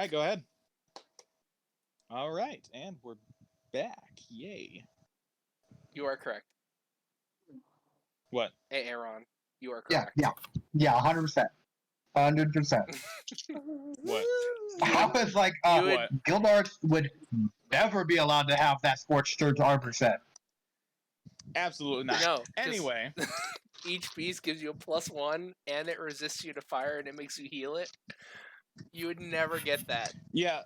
right, go ahead. All right, and we're back. Yay. You are correct. What? Hey, Aaron, you are correct. Yeah, 100%. 100%. What? How is like What? Gildarts would never be allowed to have that Scorched Earth armor set. Absolutely not. No. Anyway, Each piece gives you a +1, and it resists you to fire, and it makes you heal it. You would never get that. yeah.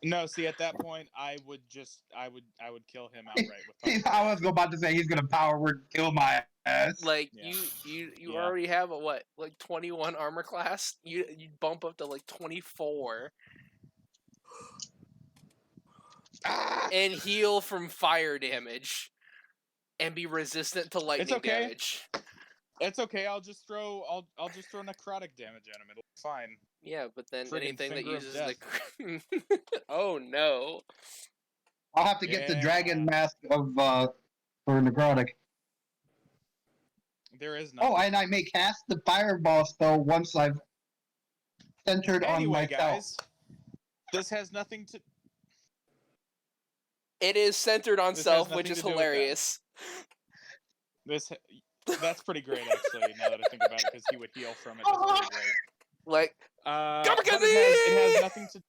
No, see, at that point, I would kill him outright with thunder. I was about to say he's gonna power word kill my ass. Like Yeah. you Yeah. already have a what, like 21 armor class. You bump up to like 24, and heal from fire damage, and be resistant to lightning damage. It's okay. I'll just throw necrotic damage at him. It'll be fine. Yeah, but then Friggin' anything that finger of uses death. the oh no. I'll have to get the dragon mask of for necrotic. There is no. Oh, and I may cast the fireball spell once I've centered on Anyway, myself. guys, this has nothing to. It is centered on This has self, nothing which is to do with hilarious. That's pretty great, actually. Now that I think about it, because he would heal from it. That's pretty great. Like, But it has nothing to.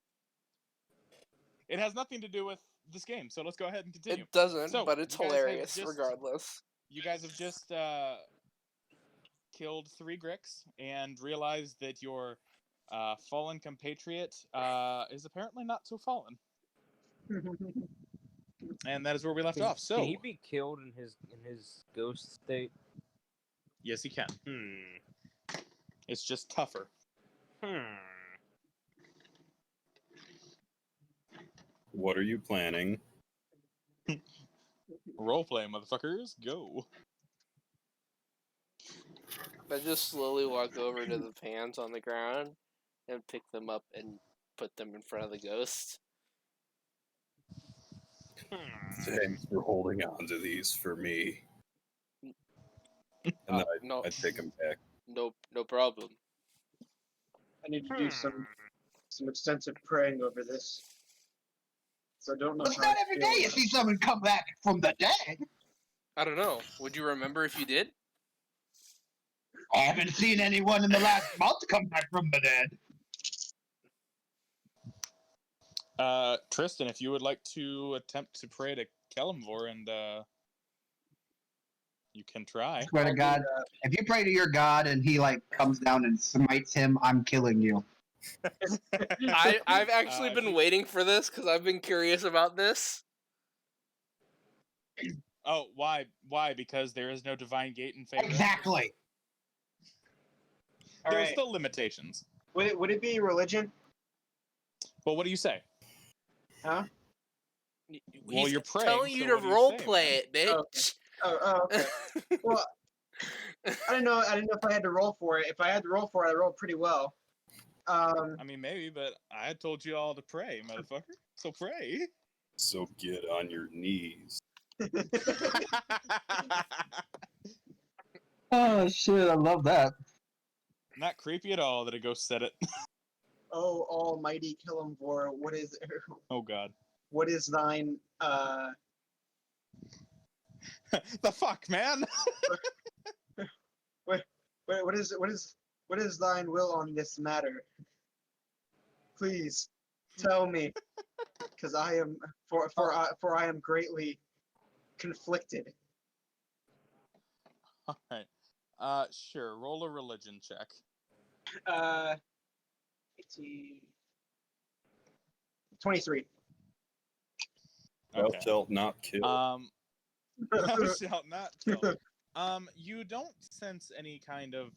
It has nothing to do with this game. So let's go ahead and continue. it doesn't, So, but it's you guys have hilarious just- regardless. You guys have just killed 3 Gricks and realized that your fallen compatriot is apparently not so fallen. And that is where we left off. So Can he be killed in his ghost state? yes, he can. It's just tougher. What are you planning? Roleplay, motherfuckers, go. I just slowly walk over to the pans on the ground and pick them up and put them in front of the ghost. Thanks for holding on to these for me. And then No, I take them back. no problem. I need to do some extensive praying over this. So I don't know It's how not I every feel day you about see someone come back from the dead. I don't know. Would you remember if you did? I haven't seen anyone in the last month come back from the dead. Tristan, if you would like to attempt to pray to Kelemvor, and you can try. Swear to God, if you pray to your God and he like comes down and smites him, I'm killing you. I've actually been waiting for this because I've been curious about this. Oh, why? Why? Because there is no divine gate in favor. Exactly. All There's right. still limitations. Would it be religion? But what do you say? Huh? Well, He's you're praying, telling you so to what do you role say, play it, bitch. Oh, okay. Well, I didn't know if I had to roll for it. If I had to roll for it, I rolled pretty well. I mean, maybe, but I had told you all to pray, motherfucker. So pray. So get on your knees. Oh shit, I love that. Not creepy at all that a ghost said it. Oh, almighty Kelemvor, what is Oh god. what is thine The fuck, man? what is thine will on this matter? Please tell me, because I am for I am greatly conflicted. Alright. Sure, roll a religion check. 23. Thou Okay. shalt not kill. Thou shalt not kill. You don't sense any kind of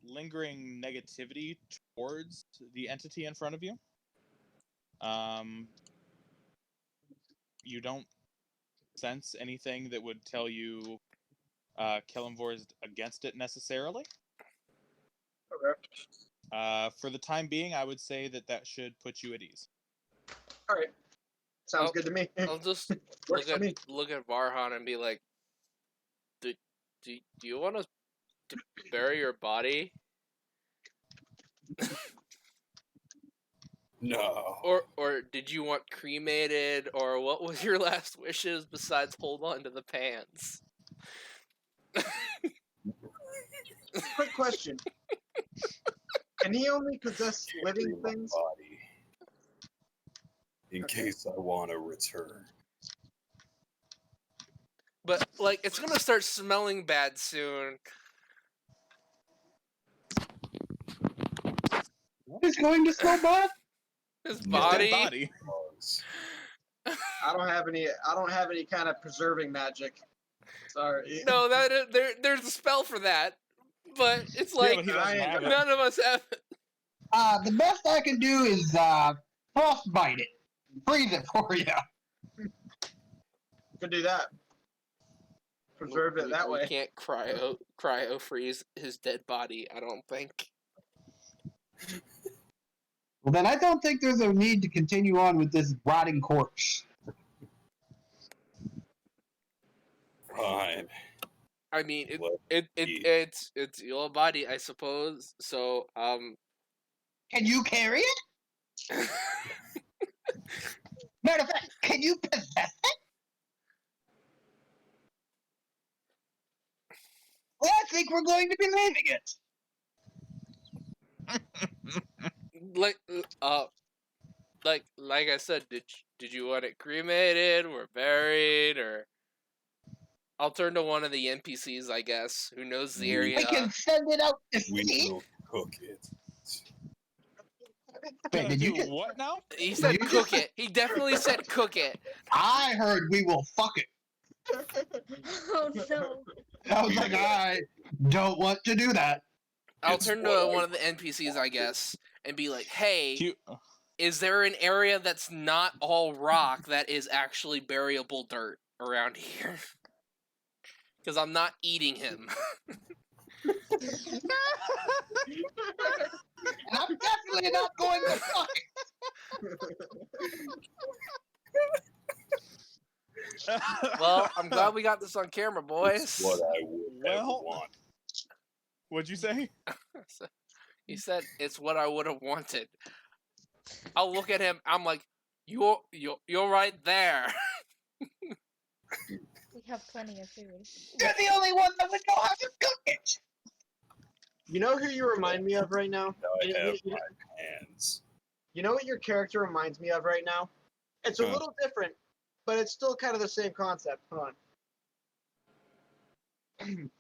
lingering negativity towards the entity in front of you. You don't sense anything that would tell you Kelemvor is against it necessarily. Okay. For the time being, I would say that should put you at ease. All right. Sounds Oh, good to me. I'll just Works for me. look at Varhan and be like, do you want us to bury your body? No. Or did you want cremated, or what was your last wishes besides hold on to the pants? Quick question. Can he only possess living Free my things? body. In Okay. case I want to return. But like, it's gonna start smelling bad soon. What is going to smell bad? His His His body. dead body. Bugs. I don't have any kind of preserving magic. Sorry. No, there's a spell for that, but it's Yeah, like but he doesn't I- have it. none of us have it. The best I can do is frostbite it. Freeze it for you. Can do that. Preserve it that We way. can't cryo freeze his dead body. I don't think. Well, then I don't think there's a need to continue on with this rotting corpse. Fine. I mean, Let it's your body, I suppose. So Can you carry it? Matter of fact, can you possess it? Well, I think we're going to be leaving it. like I said, did you want it cremated or buried, or I'll turn to one of the NPCs, I guess, who knows the area. We can send it out to We sea. will cook it. Wait, did you Do just... what now? He said You cook it. He definitely said cook it. I heard we will fuck it. Oh no. I was like, I don't want to do that. I'll It's turn what to I- one of the NPCs, I guess, and be like, hey, Do you- is there an area that's not all rock that is actually buriable dirt around here? Because I'm not eating him. And I'm definitely not going to fuck it. Well, I'm glad we got this on camera, boys. It's what I would have Well- want. What'd you say? He said it's what I would have wanted. I'll look at him. I'm like, you're right there. We have plenty of food. You're the only one that would know how to cook it. You know who you remind me of right now? Now I You- have you- my hands. You know what your character reminds me of right now? It's a Huh. little different, but it's still kind of the same concept. Hold on.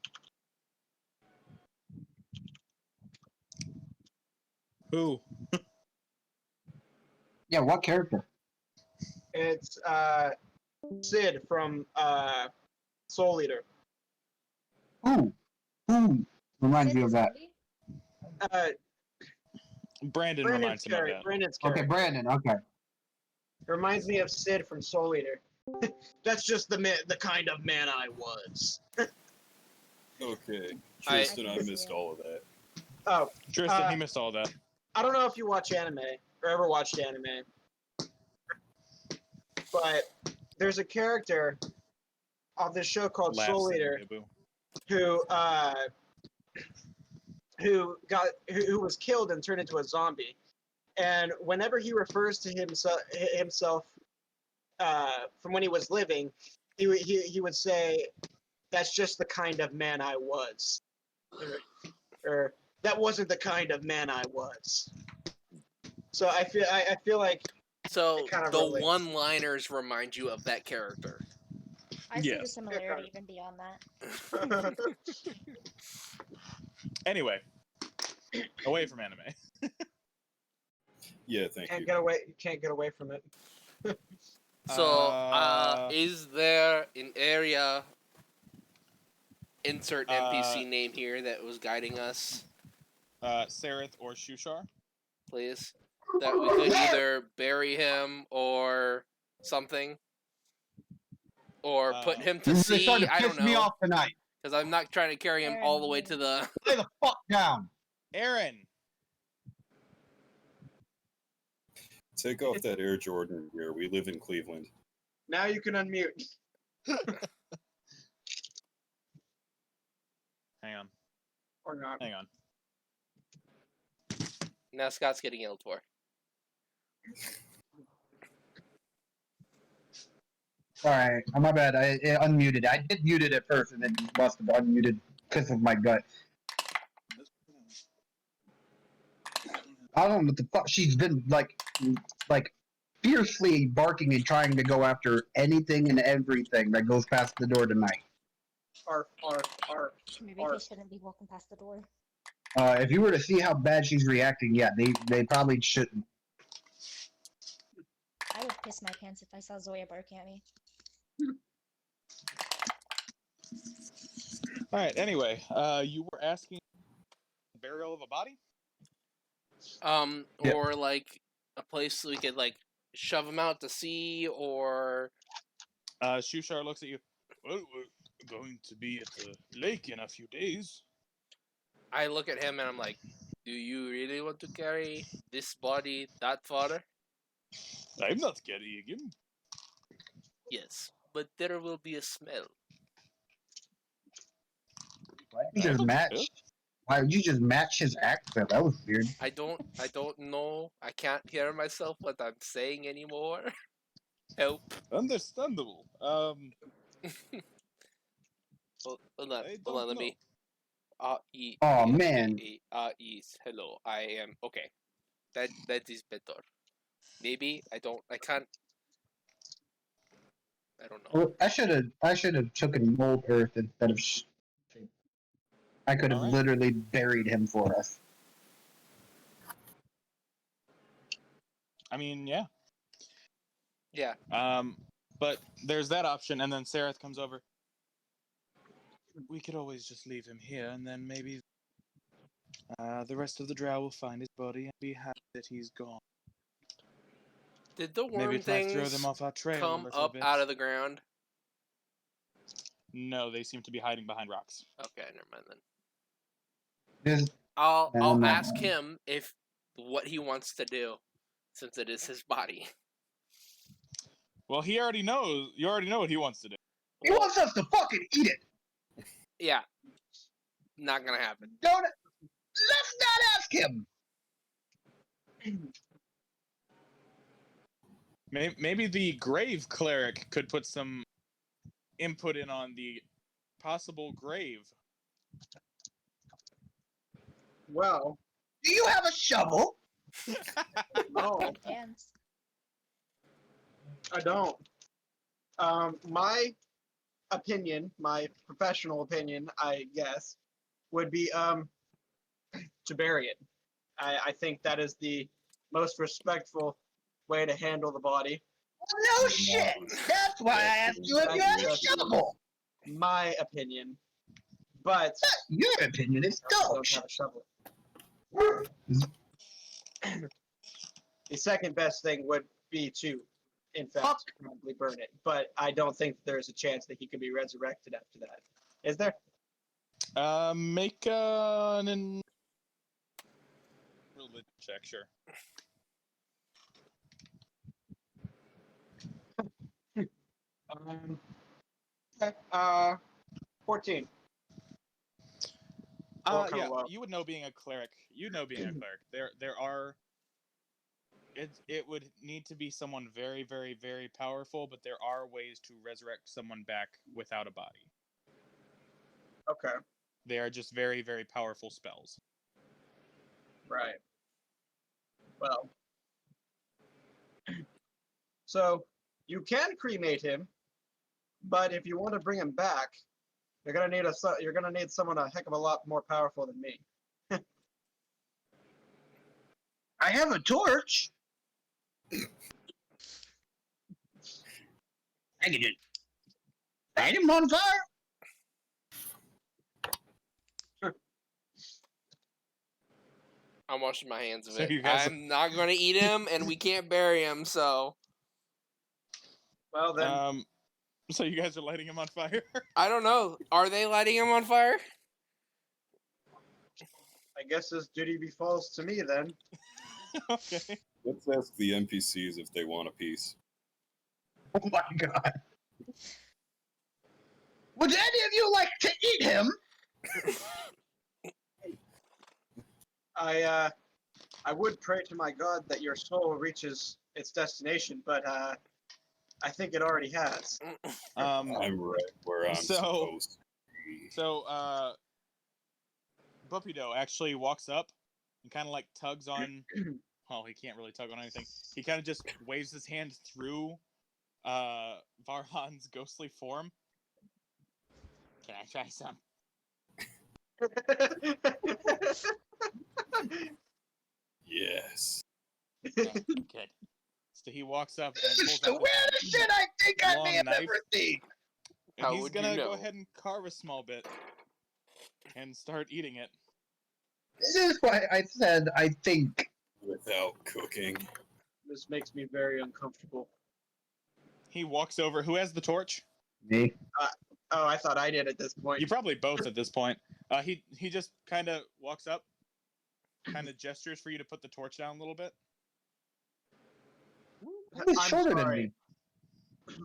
Who? Yeah, what character? It's Sid from Soul Eater. Who reminds you of that? Uh, Brandon Brandon's reminds him of character. that. Brandon's Okay, character. Brandon. Okay. Reminds me of Sid from Soul Eater. That's just the kind of man I was. Okay. I- Tristan, I missed all of that. Oh, Tristan, he missed all that. I don't know if you watch anime or ever watched anime, but there's a character on this show called Laughs Soul at Eater Boo. who was killed and turned into a zombie, and whenever he refers to himself from when he was living, he would say, "That's just the kind of man I was," or "That wasn't the kind of man I was." So I feel like So It kinda the relates. one-liners remind you of that character. I see the Yes. similarity even beyond that. Anyway, away from anime. Yeah, thank can't you. get away. You can't get away from it. So, is there an area, insert NPC name here, that was guiding us, Sareth or Shushar? please? That we could either bury him or something? Or put him to You're really sea? starting to I piss don't me know. off tonight. Because I'm not trying to carry him all the way to the... Lay the fuck down. Aaron! Take off that Air Jordan gear. We live in Cleveland. Now you can unmute. Hang on. Or not. Hang on. Now Scott's getting yelled for. Alright, my bad. I unmuted. I did mute it at first, and then must have unmuted because of my gut. I don't know what the fuck. She's been like fiercely barking and trying to go after anything and everything that goes past the door tonight. Arf, arf, arf. Maybe Or- he shouldn't be walking past the door. If you were to see how bad she's reacting, yeah, they probably shouldn't. I would piss my pants if I saw Zoya barking at me. All right. Anyway, you were asking burial of a body. Yeah. Or like a place we could like shove him out to sea, or Shushar looks at you. Well, we're going to be at the lake in a few days. I look at him and I'm like, do you really want to carry this body that far? I'm not carrying him. Yes, but there will be a smell. Why did you just match? Why would you just match his accent? That was weird. I don't know. I can't hear myself what I'm saying anymore. Help. Understandable. Hold on, I hold on, don't let me. Oh, man. Yes, hello. I am okay. That is better. Maybe I can't. I don't know. Well, I should have taken mold earth instead of. I could have Alright. literally buried him for us. I mean, yeah. Yeah. But there's that option, and then Sareth comes over. We could always just leave him here, and then maybe the rest of the drow will find his body and be happy that he's gone. Did the Maybe worm it might throw things them off our trail a come little up bit. out of the ground? No, they seem to be hiding behind rocks. Okay, never mind then. Just, I'll Um, ask him if what he wants to do, since it is his body. Well, he already knows. You already know what he wants to do. he wants us to fucking eat it. Yeah. Not gonna happen. Don't. Let's not ask him. Maybe the grave cleric could put some input in on the possible grave. Well, Do you have a shovel? no, Hands. I don't. My opinion, my professional opinion, I guess, would be to bury it. I think that is the most respectful way to handle the body. No shit. That's why I asked you if you had a shovel. My opinion, but Your opinion is I dog don't shit. have a shovel. The second best thing would be to, in fact, Fuck. probably burn it. But I don't think there's a chance that he could be resurrected after that. Is there? Make an religion check, sure. Okay. 14. Roll kinda Yeah, low. you would know being a cleric. You know being a cleric. There are. It would need to be someone very, very, very powerful, but there are ways to resurrect someone back without a body. Okay. They are just very, very powerful spells. Right. Well. So, you can cremate him, but if you want to bring him back, you're gonna need someone a heck of a lot more powerful than me. I have a torch. I can just light him on fire. I'm washing my hands of So it. you guys- I'm not gonna eat him, and we can't bury him, so Well then, So you guys are lighting him on fire? I don't know. Are they lighting him on fire? I guess this duty befalls to me then. Okay. Let's ask the NPCs if they want a piece. Oh my god. Would any of you like to eat him? I would pray to my God that your soul reaches its destination, but I think it already has. Um, I'm right where I'm So- supposed to be. so Bupido actually walks up and kind of like tugs on. Well, he can't really tug on anything. He kind of just waves his hand through Varhan's ghostly form. Can I try some? Yes. Okay, good. So he walks up and This is pulls the out this weirdest shit I think I may long have knife. ever seen. and How he's would you gonna go know? ahead and carve a small bit and start eating it. This is why I said I think. Without cooking. This makes me very uncomfortable. He walks over. Who has the torch? Me. Oh, I thought I did at this point. You probably both at this point. He just kind of walks up, kind of gestures for you to put the torch down a little bit. He's I'm shorter than sorry. me.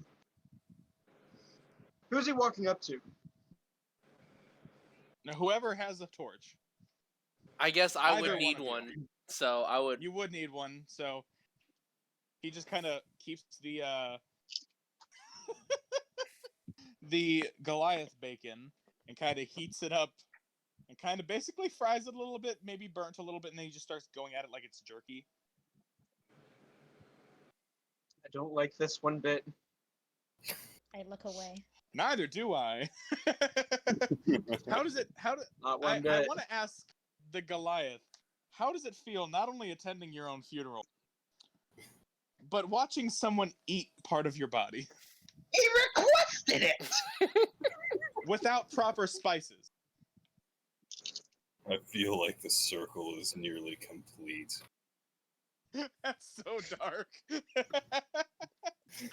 Who's he walking up to? Now, whoever has a torch, I guess I Either would one need of you. one, so I would. you would need one. So he just kind of keeps the the Goliath bacon and kind of heats it up and kind of basically fries it a little bit, maybe burnt a little bit, and then he just starts going at it like it's jerky. I don't like this one bit. I look away. Neither do I. How does it? Not I one bit. want to ask the Goliath, how does it feel not only attending your own funeral, but watching someone eat part of your body He requested it. without proper spices? I feel like the circle is nearly complete. That's so dark.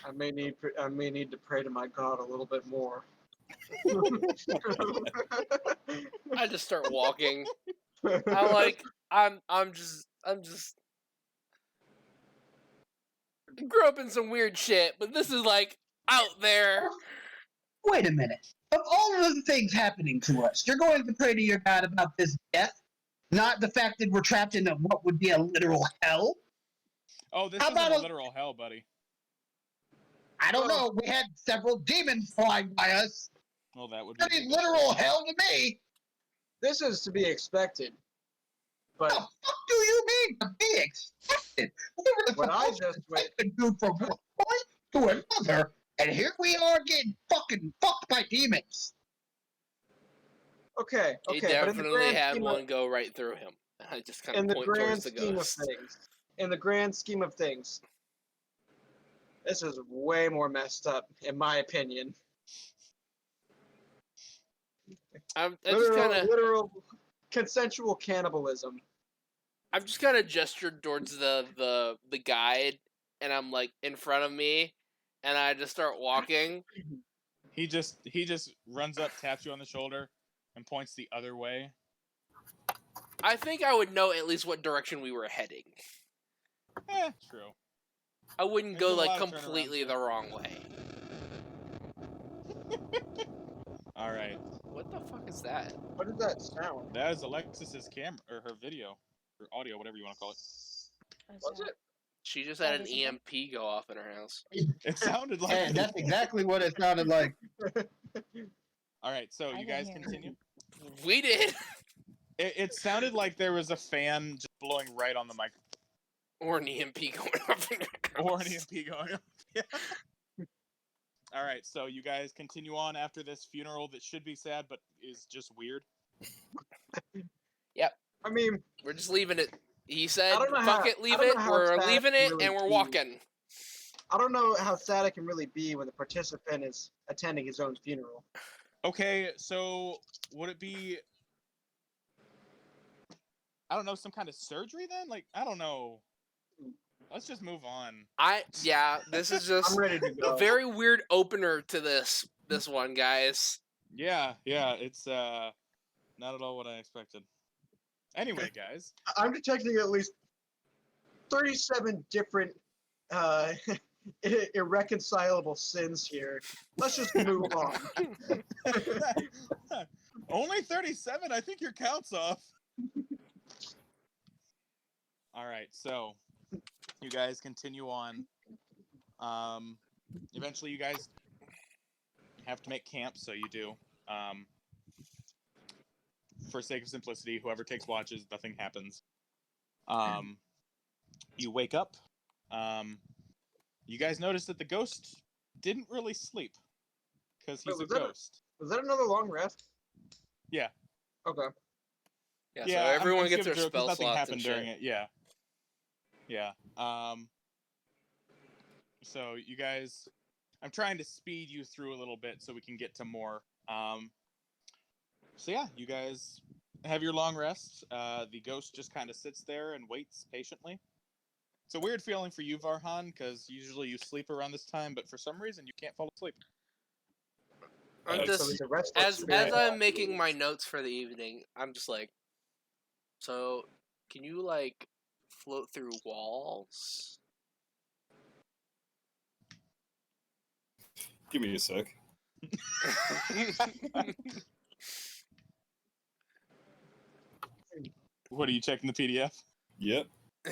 I may need to pray to my God a little bit more. I just start walking. I'm just grew up in some weird shit, but this is like out there. Wait a minute. Of all of the things happening to us, you're going to pray to your God about this death, not the fact that we're trapped in what would be a literal hell. Oh, this How isn't about a a- literal hell, buddy. I don't know. We had several demons flying by us. Well, that would be Pretty literal hell to me. This is to be expected. But The fuck do you mean to be expected? We were what I supposed just to went, take the dude from one point to another, and here we are getting fucking fucked by demons. okay, He okay, but in the definitely grand had scheme one go right through him. I just kind in of the point grand towards the scheme of ghost. things, in the grand scheme of things, this is way more messed up, in my opinion. I just kind of Literal consensual cannibalism. I've just kind of gestured towards the guide, and I'm like in front of me, and I just start walking. He just runs up, taps you on the shoulder, and points the other way. I think I would know at least what direction we were heading. True. I wouldn't There's go a like lot of completely turnarounds the wrong way. All right. What the fuck is that? What did that sound? That is Alexis's camera or her video or audio, whatever you want to call it. Was it? She just had an That isn't EMP go off in her house. It sounded like. And that's exactly what it sounded like. All right, so I you didn't guys hear it. continue. We did, It sounded like there was a fan just blowing right on the mic, or an EMP going off in her or house. an EMP going. Yeah. All right, so you guys continue on after this funeral that should be sad, but is just weird. I mean, We're just leaving it. He said, I don't know "Fuck how- it, leave I don't it. know how We're sad leaving it it, really and we're is. walking." I don't know how sad it can really be when the participant is attending his own funeral. Okay, so would it be? I don't know, some kind of surgery then? Like, I don't know. Let's just move on. This is just I'm ready to a go. very weird opener to this one, guys. Yeah, it's not at all what I expected. Anyway, guys, I'm detecting at least 37 different irreconcilable sins here. Let's just move on. only 37. I think your count's off. All right, so you guys continue on. Eventually, you guys have to make camp, so you do. For sake of simplicity, whoever takes watches, nothing happens. You wake up. You guys notice that the ghost didn't really sleep because he's a Wait, was that a- ghost. Was that another long rest? Yeah. Okay. Yeah, Yeah, so everyone I'm gets their skipping through it 'cause spell nothing slots happened and during shit. it. Yeah. Yeah. So you guys, I'm trying to speed you through a little bit so we can get to more. So yeah, you guys have your long rest. The ghost just kind of sits there and waits patiently. It's a weird feeling for you, Varhan, because usually you sleep around this time, but for some reason you can't fall asleep. I'm So just he's a restless as spirit. I'm making my notes for the evening, I'm just like, so can you like float through walls? Give me a sec. What are you checking the PDF? Yep. I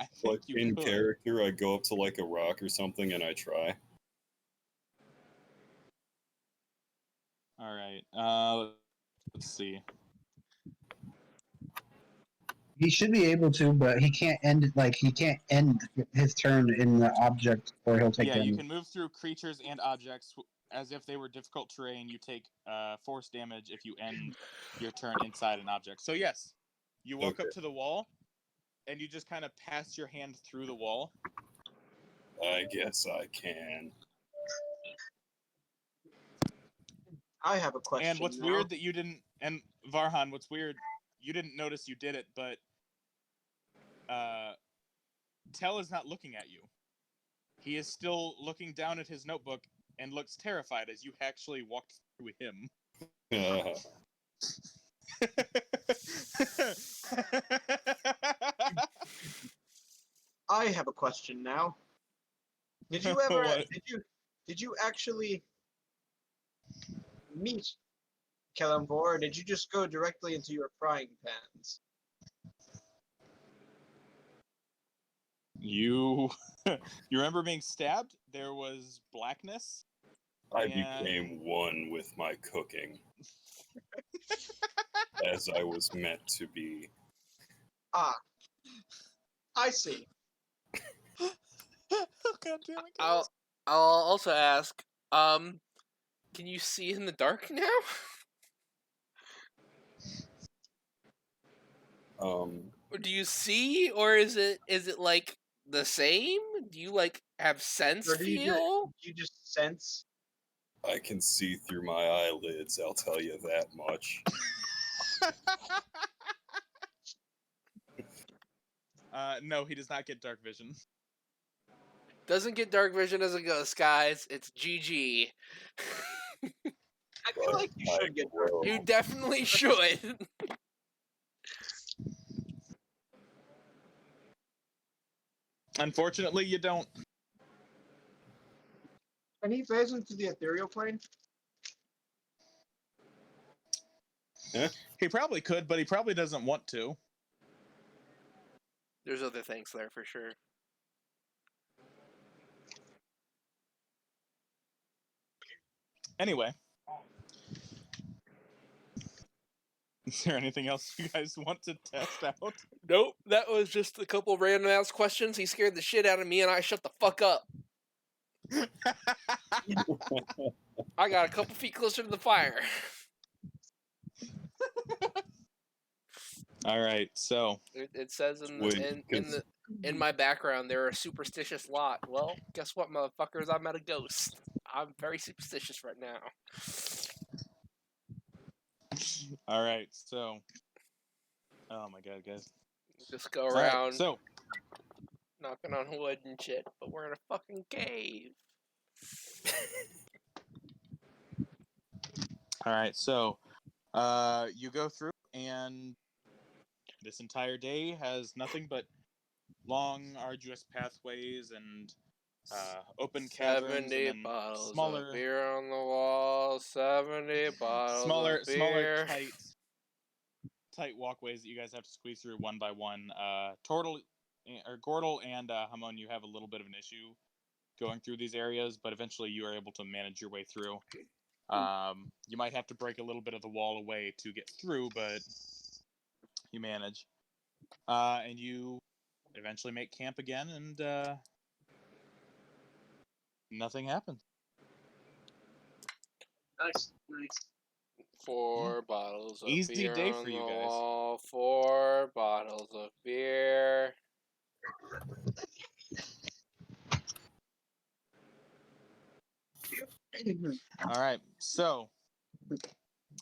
think Like you in could. character, I go up to like a rock or something and I try. All right. Let's see. He should be able to, but he can't end his turn in the object, or he'll take Yeah, you damage. can move through creatures and objects as if they were difficult terrain. You take force damage if you end your turn inside an object. So yes, you walk up Okay. to the wall, and you just kind of pass your hand through the wall. I guess I can. I have a question. And what's now. weird that you didn't, and Varhan, what's weird, you didn't notice you did it, but Tell is not looking at you. He is still looking down at his notebook and looks terrified as you actually walked through him. I have a question now. Did you ever What? did you actually meet Kellamvor, or did you just go directly into your frying pans? You you remember being stabbed? There was blackness. I And- became one with my cooking. As I was meant to be. Ah, I see. Oh, God damn it, I'll also ask, can you see in the dark now? Or do you see, or is it like the same? Do you like have sense Or do feel? you just sense? I can see through my eyelids, I'll tell you that much. No, he does not get dark vision. Doesn't get dark vision as a ghost, guys. It's GG. I feel like you I should get grow. You definitely should. Unfortunately, you don't. Can he phase into the ethereal plane? He probably could, but he probably doesn't want to. There's other things there for sure. Anyway. Is there anything else you guys want to test out? Nope, that was just a couple random ass questions. He scared the shit out of me, and I shut the fuck up. I got a couple feet closer to the fire. All right, so It says in Wait, the because- in my background they're a superstitious lot. Well, guess what, motherfuckers? I met a ghost. I'm very superstitious right now. all right, so oh my god, guys. Just go All right, around so knocking on wood and shit, but we're in a fucking cave. all right, so you go through, and this entire day has nothing but long, arduous pathways and open caverns, 70 and then bottles smaller, of beer on the wall. 70 bottles smaller, of beer. tight walkways that you guys have to squeeze through one by one. Gordle and Hamon, you have a little bit of an issue going through these areas, but eventually you are able to manage your way through. You might have to break a little bit of the wall away to get through, but you manage. And you eventually make camp again, and nothing happens. Nice, nice. 4 bottles of Easy beer day on for you the guys. wall. 4 bottles of beer. All right, so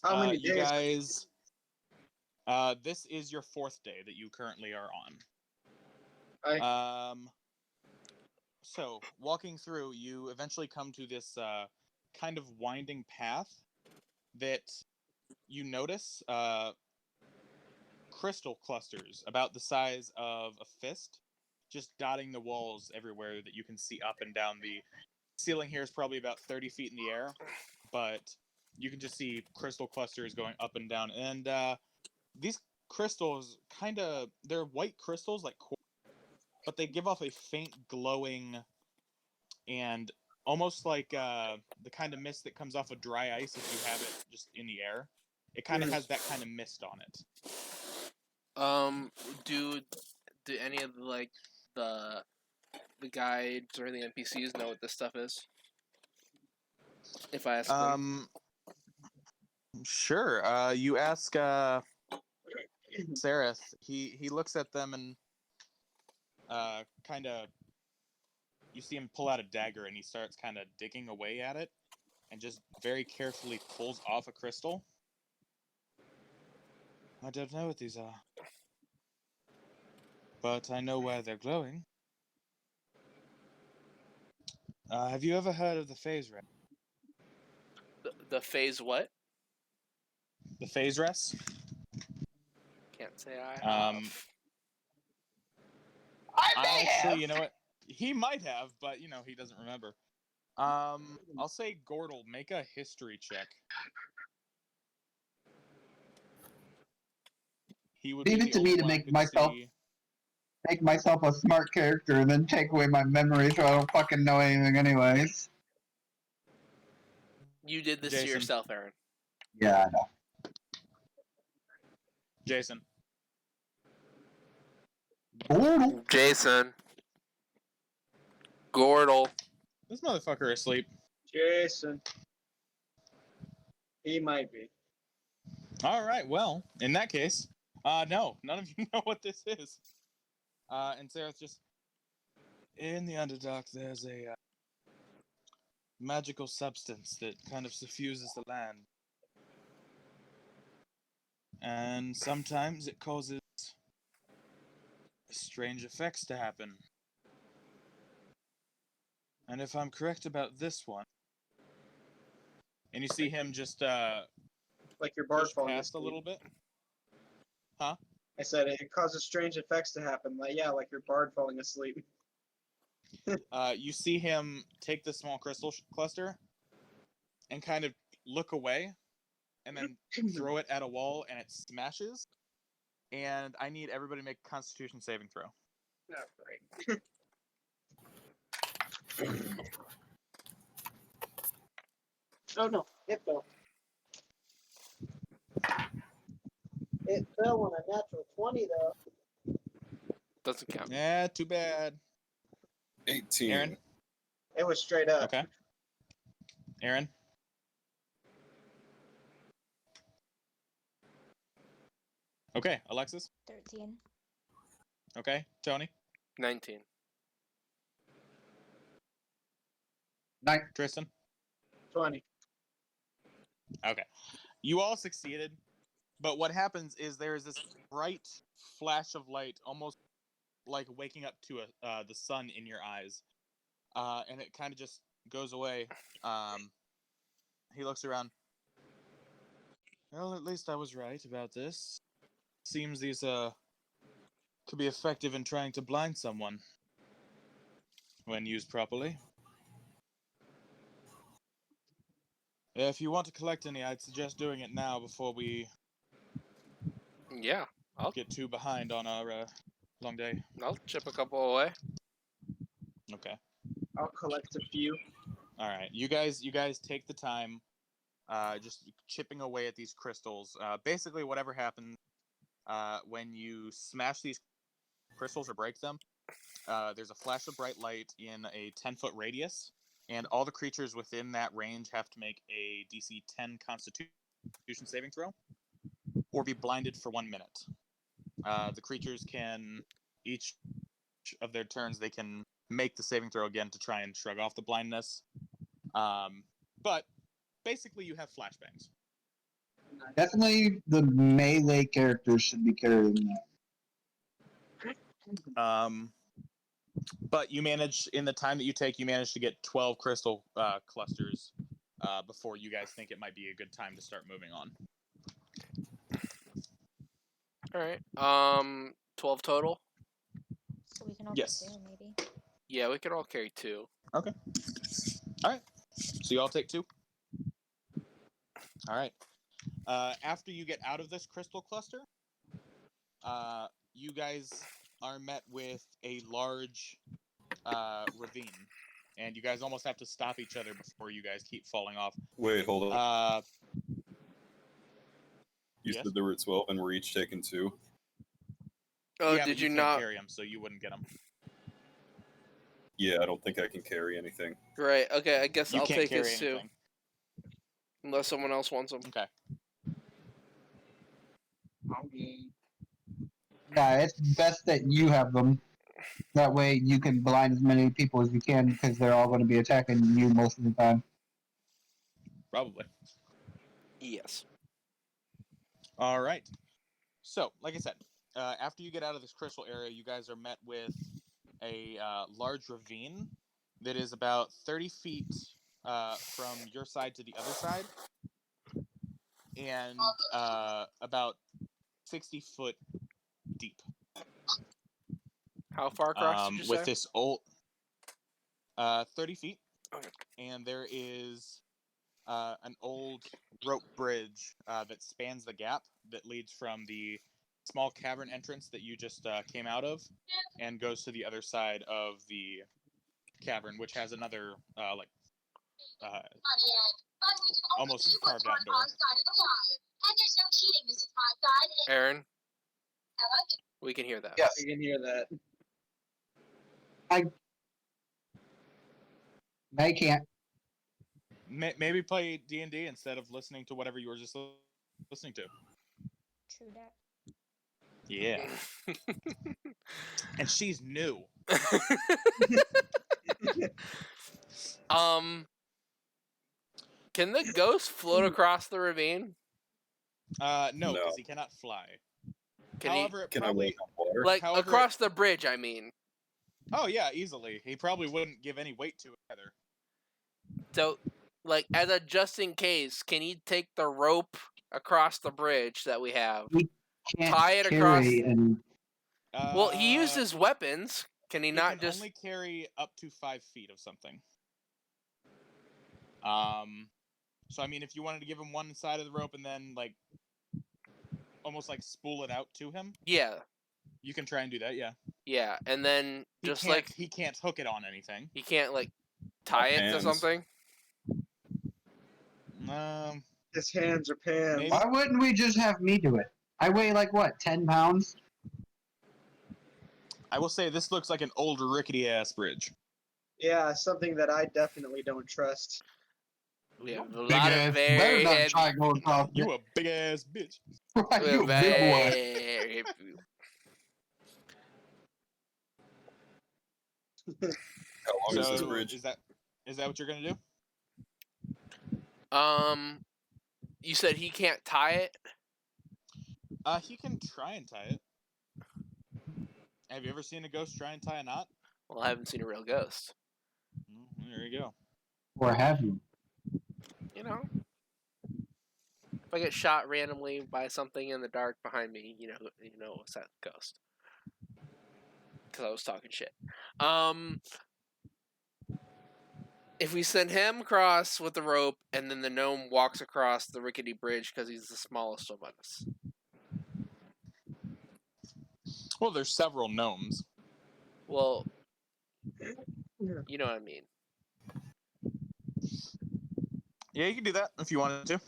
How many you days? guys, this is your 4th day that you currently are on. So walking through, you eventually come to this kind of winding path that you notice crystal clusters about the size of a fist just dotting the walls everywhere that you can see up and down. The ceiling here is probably about 30 feet in the air, but you can just see crystal clusters going up and down. And these crystals they're white crystals like quartz, but they give off a faint glowing and almost like the kind of mist that comes off of dry ice if you have it just in the air. It kind of has that kind of mist on it. Do any of the guides or the NPCs know what this stuff is? If I ask them. Sure. You ask Sareth. He looks at them and kind of. You see him pull out a dagger and he starts kind of digging away at it, and just very carefully pulls off a crystal. I don't know what these are, but I know why they're glowing. Have you ever heard of the phase res? The phase what? The phase res? Can't say I have. Actually, you know what? He might have, but he doesn't remember. I'll say Gordle, make a history check. He would Leave be it the to me only to one I make could myself see. make myself a smart character and then take away my memory so I don't fucking know anything anyways. You did this Jason. to yourself, Aaron. Yeah, I know. Jason. Gordle. Jason. Gordle. This motherfucker asleep. Jason. He might be. All right, well, in that case, no, none of you know what this is. And Sarah's just, in the Underdark, there's a magical substance that kind of suffuses the land. And sometimes it causes strange effects to happen. And if I'm correct about this one, and you see him just Like your bard push falling past a asleep. little bit. Huh? I said it causes strange effects to happen. Like your bard falling asleep. You see him take the small crystal cluster and kind of look away, and then throw it at a wall, and it smashes. And I need everybody to make a Constitution saving throw. Oh, great. Oh no, it fell. It fell on a natural 20 though. Doesn't count. Yeah, too bad. 18. Aaron? It was straight up. Okay. Aaron? Okay, Alexis? 13. Okay, Tony? 19. Tristan? 20. Okay. You all succeeded, but what happens is there is this bright flash of light, almost like waking up to the sun in your eyes, and it kind of just goes away. He looks around. Well, at least I was right about this. Seems these could be effective in trying to blind someone when used properly. If you want to collect any, I'd suggest doing it now before we Yeah, Get 2 behind on our long day. I'll chip a couple away. Okay. I'll collect a few. All right. You guys take the time, just chipping away at these crystals. Basically, whatever happens when you smash these crystals or break them, there's a flash of bright light in a 10-foot radius, and all the creatures within that range have to make a DC 10 Constitution saving throw, or be blinded for 1 minute. The creatures can, each of their turns, they can make the saving throw again to try and shrug off the blindness. But basically, you have flashbangs. Definitely the melee characters should be carrying that. But you manage, in the time that you take, you manage to get 12 crystal clusters before you guys think it might be a good time to start moving on. All right. 12 total. So we can all Yes. get 2, maybe. Yeah, we could all carry 2. Okay. All right. So you all take 2. All right. After you get out of this crystal cluster, you guys are met with a large ravine, and you guys almost have to stop each other before you guys keep falling off. Wait, hold on. You yes? said there were 12 and we're each taking 2? Oh, yeah, did but you can't not? carry them, so you wouldn't get them. Yeah, I don't think I can carry anything. Right. Okay. I guess You I'll can't take carry his 2, anything. unless someone else wants them. Okay. Yeah, it's best that you have them. That way you can blind as many people as you can because they're all going to be attacking you most of the time. Probably. Yes. All right. So, like I said, after you get out of this crystal area, you guys are met with a large ravine that is about 30 feet from your side to the other side, and about 60 foot deep. How far across did you with say? this old 30 feet. Okay. And there is an old rope bridge that spans the gap that leads from the small cavern entrance that you just came out of and goes to the other side of the cavern, which has another almost carved out door. Aaron, we can hear that. Yes. You can hear that. I can't. Maybe play D&D instead of listening to whatever you were just listening to. True that. Yeah. And she's new. Can the ghost float across the ravine? No, No. because he cannot fly. Can However, it Can I probably... walk on water? Like however- across the bridge, I mean. Oh, yeah, easily. He probably wouldn't give any weight to it either. So, like, as a just in case, can he take the rope across the bridge that we have? Can't Tie it carry across- and Well, he used his weapons. Can he He not can just? only carry up to 5 feet of something. So I mean, if you wanted to give him one side of the rope and then like, almost like spool it out to him, Yeah, you can try and do that. Yeah. yeah, and then He just can't, like he can't hook it on anything. he can't like tie it to Hands. something. His hands are pans. Maybe. why wouldn't we just have me do it? I weigh like what, 10 pounds? I will say this looks like an old rickety ass bridge. Yeah, something that I definitely don't trust. We have a Big lot ass. of Better very not heavy. try going across You a big ass bitch. it. You We a have big boy. very heavy. How long is this So bridge? is that what you're gonna do? You said he can't tie it. He can try and tie it. Have you ever seen a ghost try and tie a knot? Well, I haven't seen a real ghost. There you go. Or have you? You know, if I get shot randomly by something in the dark behind me, you know it's that ghost. Because I was talking shit. If we send him across with the rope, and then the gnome walks across the rickety bridge because he's the smallest of us. Well, there's several gnomes. Well, you know what I mean. Yeah, you can do that if you wanted to.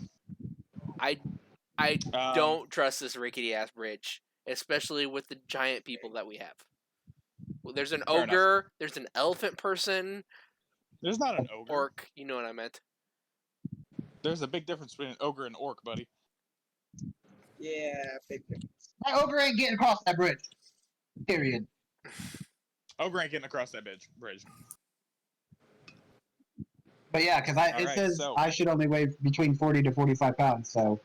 I don't trust this rickety ass bridge, especially with the giant people that we have. Well, there's an Fair enough. ogre, there's an elephant person, There's not an ogre. orc. You know what I meant. There's a big difference between an ogre and orc, buddy. Yeah, big difference. That ogre ain't getting across that bridge. Period. Ogre ain't getting across that bridge. But yeah, because it Alright, says so- I should only weigh between 40 to 45 pounds, so.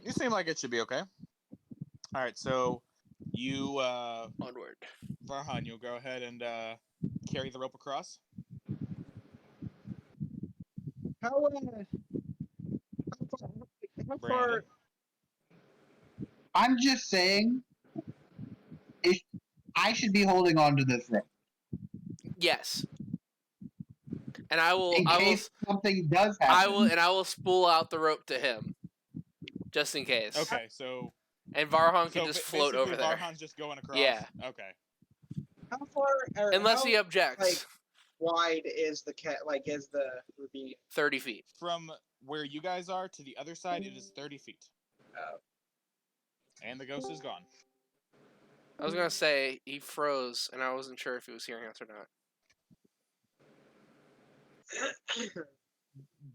You seem like it should be okay. All right, so you, Onward. Varhan, you'll go ahead and carry the rope across. How far? Brandon. I'm just saying, I should be holding on to this rope. Yes. And I will. In case something does happen. I will spool out the rope to him, just in case. Okay, so And Varhan can so just ba- float basically over there. Varhan's just going across. Yeah. Okay. How far? Or Unless how he objects. like- wide is the cat? Like, is the ravine? 30 feet. From where you guys are to the other side, it is 30 feet. Oh. And the ghost is gone. I was gonna say he froze, and I wasn't sure if he was hearing us or not.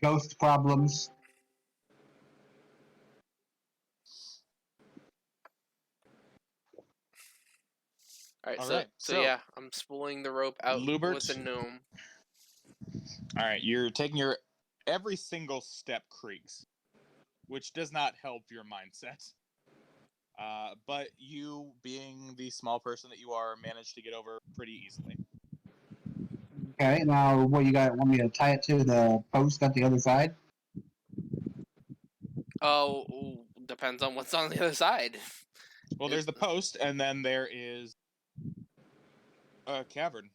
Ghost problems. All right, Alright, so so- yeah, I'm spooling the rope out Lubert. with the gnome. All right, you're taking your every single step creaks, which does not help your mindset. But you, being the small person that you are, managed to get over pretty easily. Okay, now what you got? Want me to tie it to the post at the other side? Oh, depends on what's on the other side. Well, there's the post, and then there is a cavern.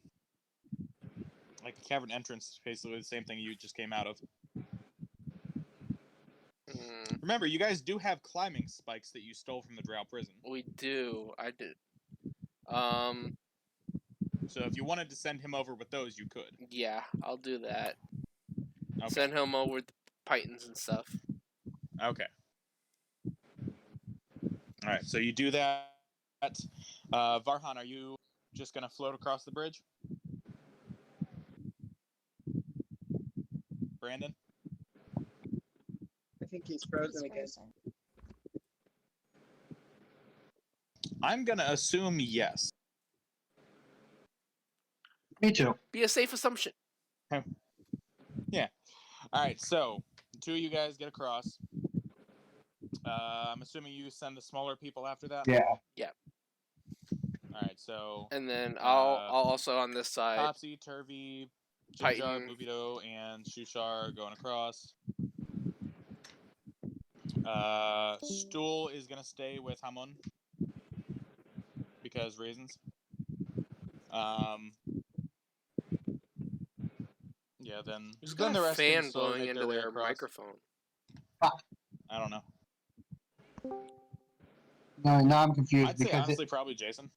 Like a cavern entrance, basically the same thing you just came out of. Mm, Remember, you guys do have climbing spikes that you stole from the Drow prison. we do. I did. So if you wanted to send him over with those, you could. Yeah, I'll do that. Okay. Send him over with the pythons and stuff. Okay. All right, so you do that. Varhan, are you just gonna float across the bridge? Brandon? I think he's frozen It's again. frozen. I'm gonna assume yes. Me too. Be a safe assumption. All right, so the two of you guys get across. I'm assuming you send the smaller people after that. Yeah. All right, so And then I'll Uh, also on this side. Topsy, Turvy, Jimjar, Titan. Bubito, and Shushar going across. Stool is gonna stay with Hamon because reasons. Yeah, then Who's then got the a rest can fan slowly blowing make into their way their across. microphone? I don't know. No, now I'm confused I'd say because honestly probably Jason.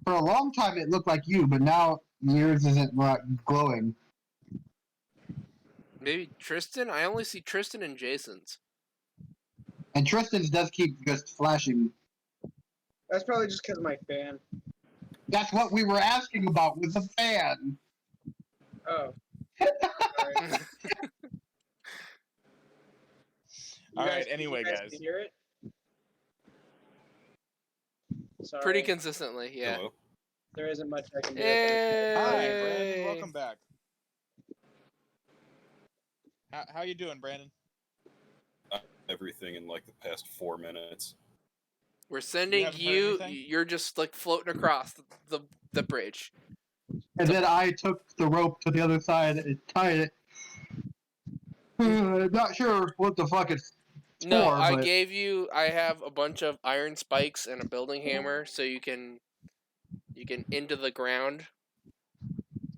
for a long time it looked like you, but now yours isn't glowing. Maybe Tristan? I only see Tristan and Jason's. And Tristan's does keep just flashing. That's probably just because of my fan. That's what we were asking about with the fan. Oh. Sorry. You All right, guys- anyway, you guys. Can hear it? Sorry. Pretty consistently, yeah. Hello. There isn't much I can do. Hi, Hey! Brandon. Welcome back. How you doing, Brandon? Everything in like the past 4 minutes. We're sending haven't heard you. anything? You're just like floating across the bridge. And then I took the rope to the other side and tied it. Not sure what the fuck it's No, for, I but gave you. I have a bunch of iron spikes and a building hammer, so you can into the ground.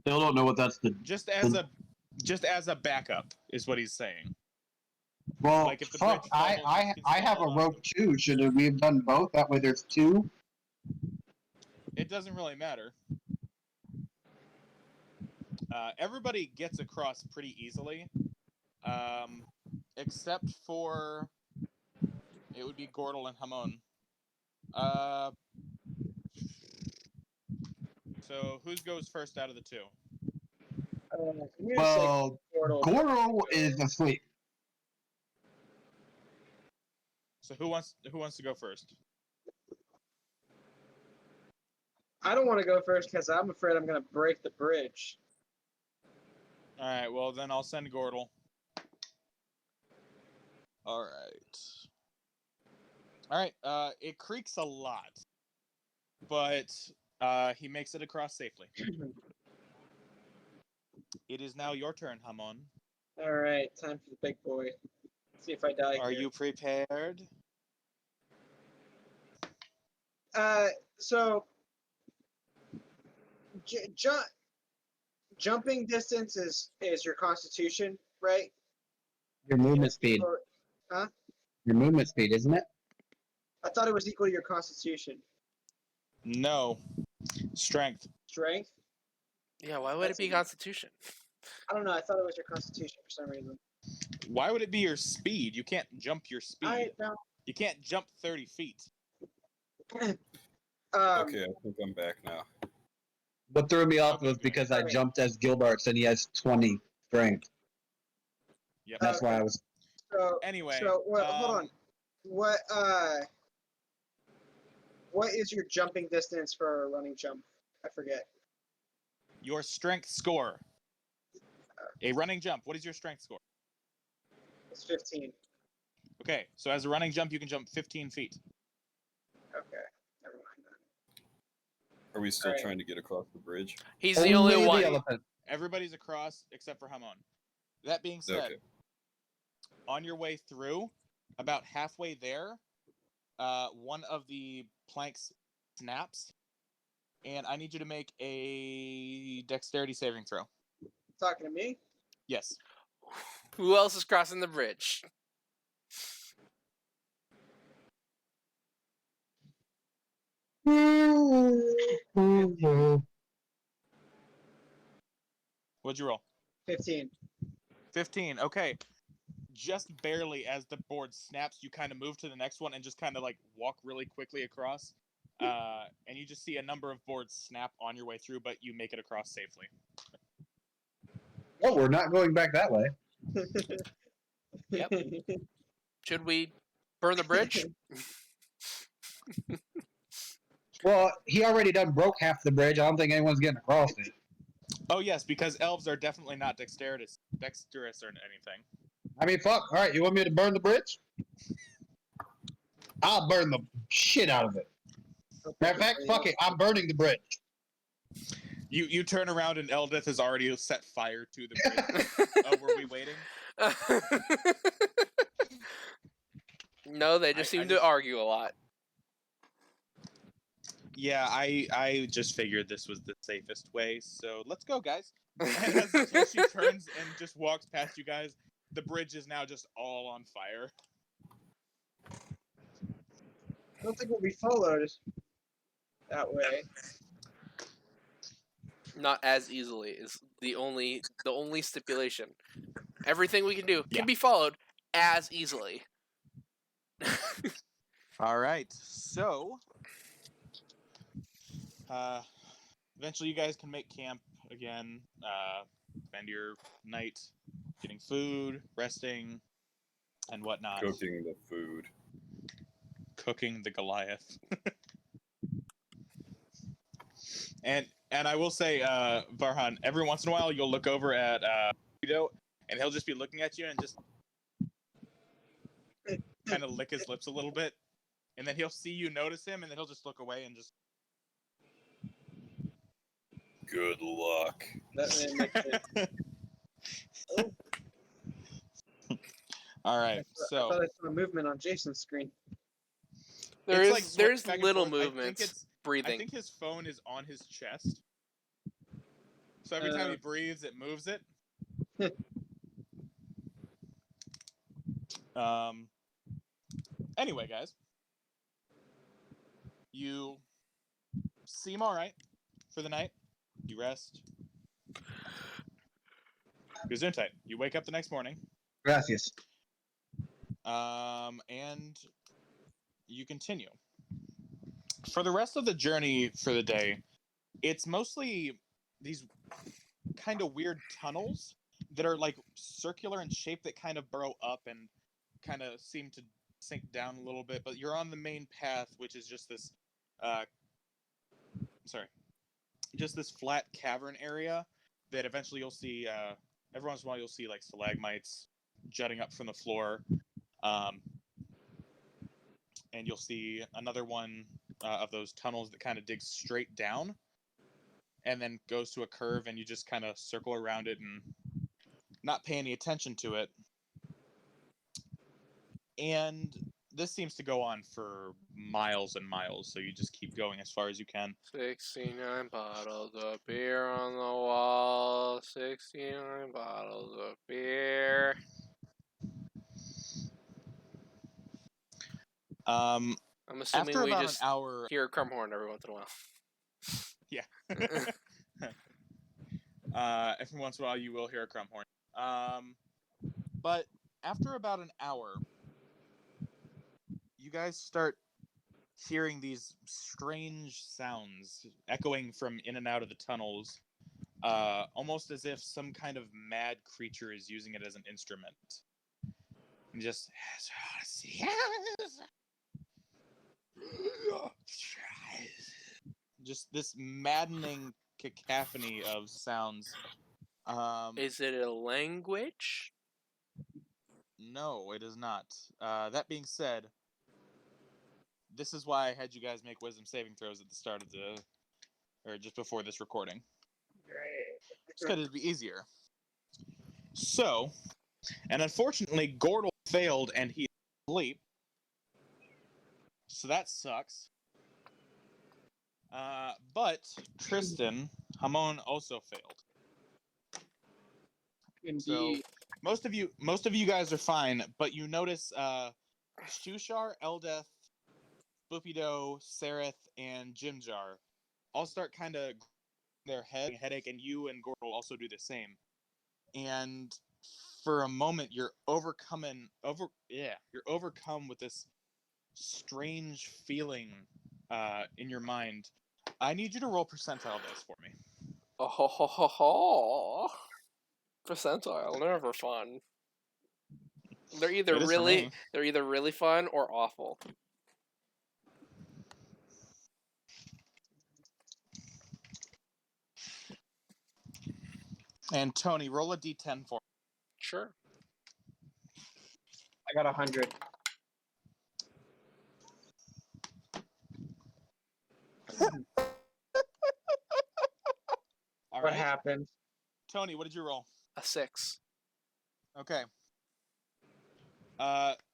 still don't know what that's the. Just as a backup is what he's saying. Well, Like, if the fuck, bridge I falls, you can have a still hold on rope too. Should we have done both? That way there's two. it doesn't really matter. Everybody gets across pretty easily, except for it would be Gordel and Hamon. So who goes first out of the two? I'm gonna say Well, Gordel. Goro is asleep. So who wants to go first? I don't want to go first because I'm afraid I'm gonna break the bridge. All right. Well, then I'll send Gordel. All right. All right. It creaks a lot, but he makes it across safely. It is now your turn, Hamon. All right, time for the big boy. Let's see if I die Are here. you prepared? So jumping distance is your constitution, right? Your movement speed. Or, huh? Your movement speed, isn't it? I thought it was equal to your constitution. No. Strength. Strength? Yeah, why would it be Constitution? I don't know. I thought it was your constitution for some reason. Why would it be your speed? You can't jump your speed. I don't. You can't jump 30 feet. Okay, I think I'm back now. What threw me off Okay, was good. because I Alright. jumped as Gildarts and he has 20 strength. Yep. That's why I was. So Anyway. hold on. What is your jumping distance for a running jump? I forget. Your strength score. A running jump. What is your strength score? It's 15. Okay, so as a running jump, you can jump 15 feet. Okay, never mind that. Are we still Alright. trying to get across the bridge? He's the only one. elephant. Everybody's across except for Hamon. That being said, Okay. on your way through, about halfway there, one of the planks snaps, and I need you to make a dexterity saving throw. Talking to me? Yes. Who else is crossing the bridge? What'd you roll? 15. 15. Okay. Just barely as the board snaps, you kind of move to the next one and just kind of like walk really quickly across. And you just see a number of boards snap on your way through, but you make it across safely. Oh, we're not going back that way. Yep. Should we burn the bridge? Well, he already done broke half the bridge. I don't think anyone's getting across it. Oh yes, because elves are definitely not dexterous or anything. I mean, fuck. All right, you want me to burn the bridge? I'll burn the shit out of it. Matter of fact, fuck it. I'm burning the bridge. You turn around and Eldith has already set fire to the bridge. Oh, were we waiting? No, they just seem to argue a lot. Yeah, I just figured this was the safest way, so let's go, guys. And as she turns and just walks past you guys, the bridge is now just all on fire. I don't think we'll be followed that way. Not as easily is the only stipulation. Everything we can do Yeah. can be followed as easily. All right, so eventually you guys can make camp again, spend your night getting food, resting, and whatnot. Cooking the food. Cooking the Goliath. And I will say, Varhan, every once in a while you'll look over at Guido, and he'll just be looking at you and just kind of lick his lips a little bit, and then he'll see you notice him, and then he'll just look away and just. Good luck. That man makes it. All right, I so thought I saw a movement on Jason's screen. There's like switching there's back and little forth. movements, I breathing. think his phone is on his chest, so every time he breathes, it moves it. Anyway, guys, you seem all right for the night. You rest. Gesundheit. You wake up the next morning. Gracias. And you continue. For the rest of the journey for the day, it's mostly these kind of weird tunnels that are like circular in shape that kind of burrow up and kind of seem to sink down a little bit, but you're on the main path, which is just this just this flat cavern area that eventually you'll see every once in a while you'll see like stalagmites jutting up from the floor, and you'll see another one of those tunnels that kind of digs straight down and then goes to a curve, and you just kind of circle around it and not pay any attention to it. And this seems to go on for miles and miles, so you just keep going as far as you can. 69 bottles of beer on the wall. 69 bottles of beer. I'm assuming After we about just an hour, hear a crumhorn every once in a while. yeah. Every once in a while, you will hear a crumhorn. But after about an hour, you guys start hearing these strange sounds echoing from in and out of the tunnels, almost as if some kind of mad creature is using it as an instrument. And just this maddening cacophony of sounds. Is it a language? No, it is not. That being said, this is why I had you guys make wisdom saving throws at the start of or just before this recording. Just because it'd be easier. So, and unfortunately, Gordle failed and he's asleep. So that sucks. But Tristan, Hamon also failed. Indeed. So most of you guys are fine, but you notice Shushar, Eldeth, Boopido, Sereth, and Jimjar all start kind of their headache, and you and Gordle also do the same. And for a moment, you're overcome with this strange feeling in your mind. I need you to roll percentile dice for me. Oh ho ho ho ho! Percentile, never fun. They're either It is for me. really fun or awful. And Tony, roll a d10 for me. Sure. I got 100. All What right. happened? Tony, what did you roll? A 6. Okay.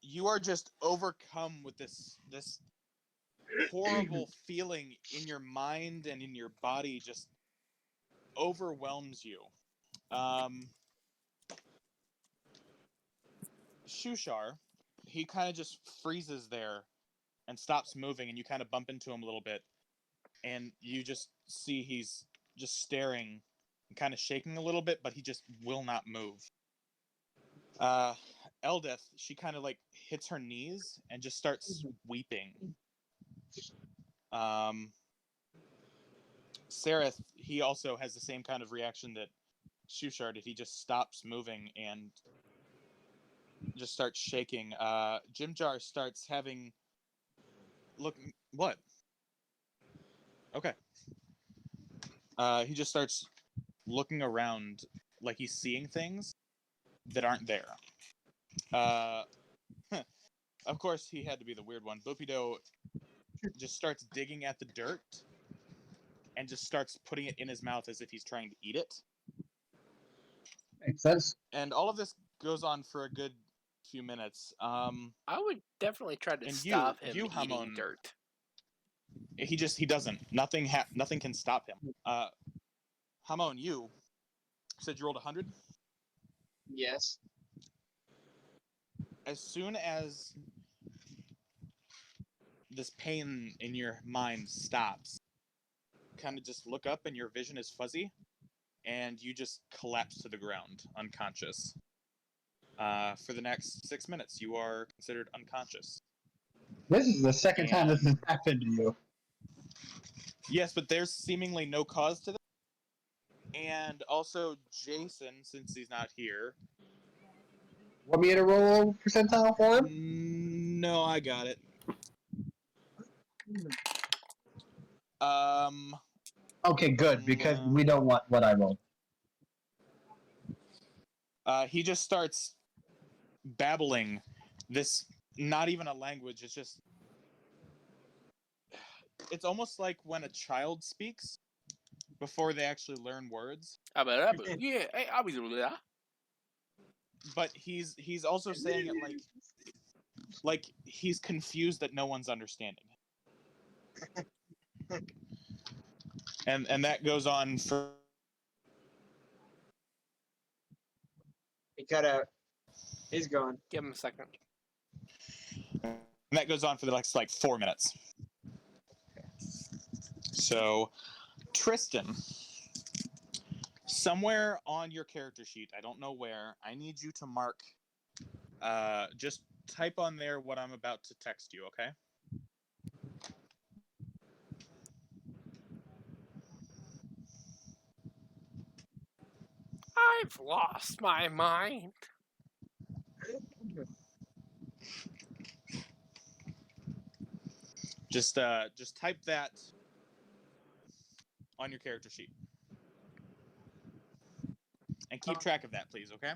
You are just overcome with this horrible feeling in your mind and in your body, just overwhelms you. Shushar, he kind of just freezes there and stops moving, and you kind of bump into him a little bit, and you just see he's just staring and kind of shaking a little bit, but he just will not move. Eldeth, she kind of like hits her knees and just starts weeping. Sereth, he also has the same kind of reaction that Shushar did. He just stops moving and just starts shaking. Jimjar starts having... Look, what? Okay. He just starts looking around like he's seeing things that aren't there. Of course, he had to be the weird one. Boopido just starts digging at the dirt and just starts putting it in his mouth as if he's trying to eat it. Makes sense. And all of this goes on for a good few minutes. I would definitely try to And stop him you, eating Hamon, dirt. He doesn't. Nothing can stop him. Hamon, you said you rolled 100? Yes. As soon as this pain in your mind stops, kind of just look up and your vision is fuzzy, and you just collapse to the ground, unconscious. For the next 6 minutes, you are considered unconscious. This is the second time this has happened to you. Yes, but there's seemingly no cause to that. And also, Jason, since he's not here. Want me to roll percentile for him? No, I got it. Okay, good, because we don't want what I rolled. He just starts babbling this, not even a language, it's just, it's almost like when a child speaks before they actually learn words. Yeah, hey, I'll be doing that. But he's also saying it like he's confused that no one's understanding. And that goes on for. He cut out. He's gone. Give him a second. And that goes on for the next 4 minutes. So, Tristan, somewhere on your character sheet, I don't know where, I need you to mark. Just type on there what I'm about to text you, okay? I've lost my mind. Just type that on your character sheet. And keep track of that, please, okay?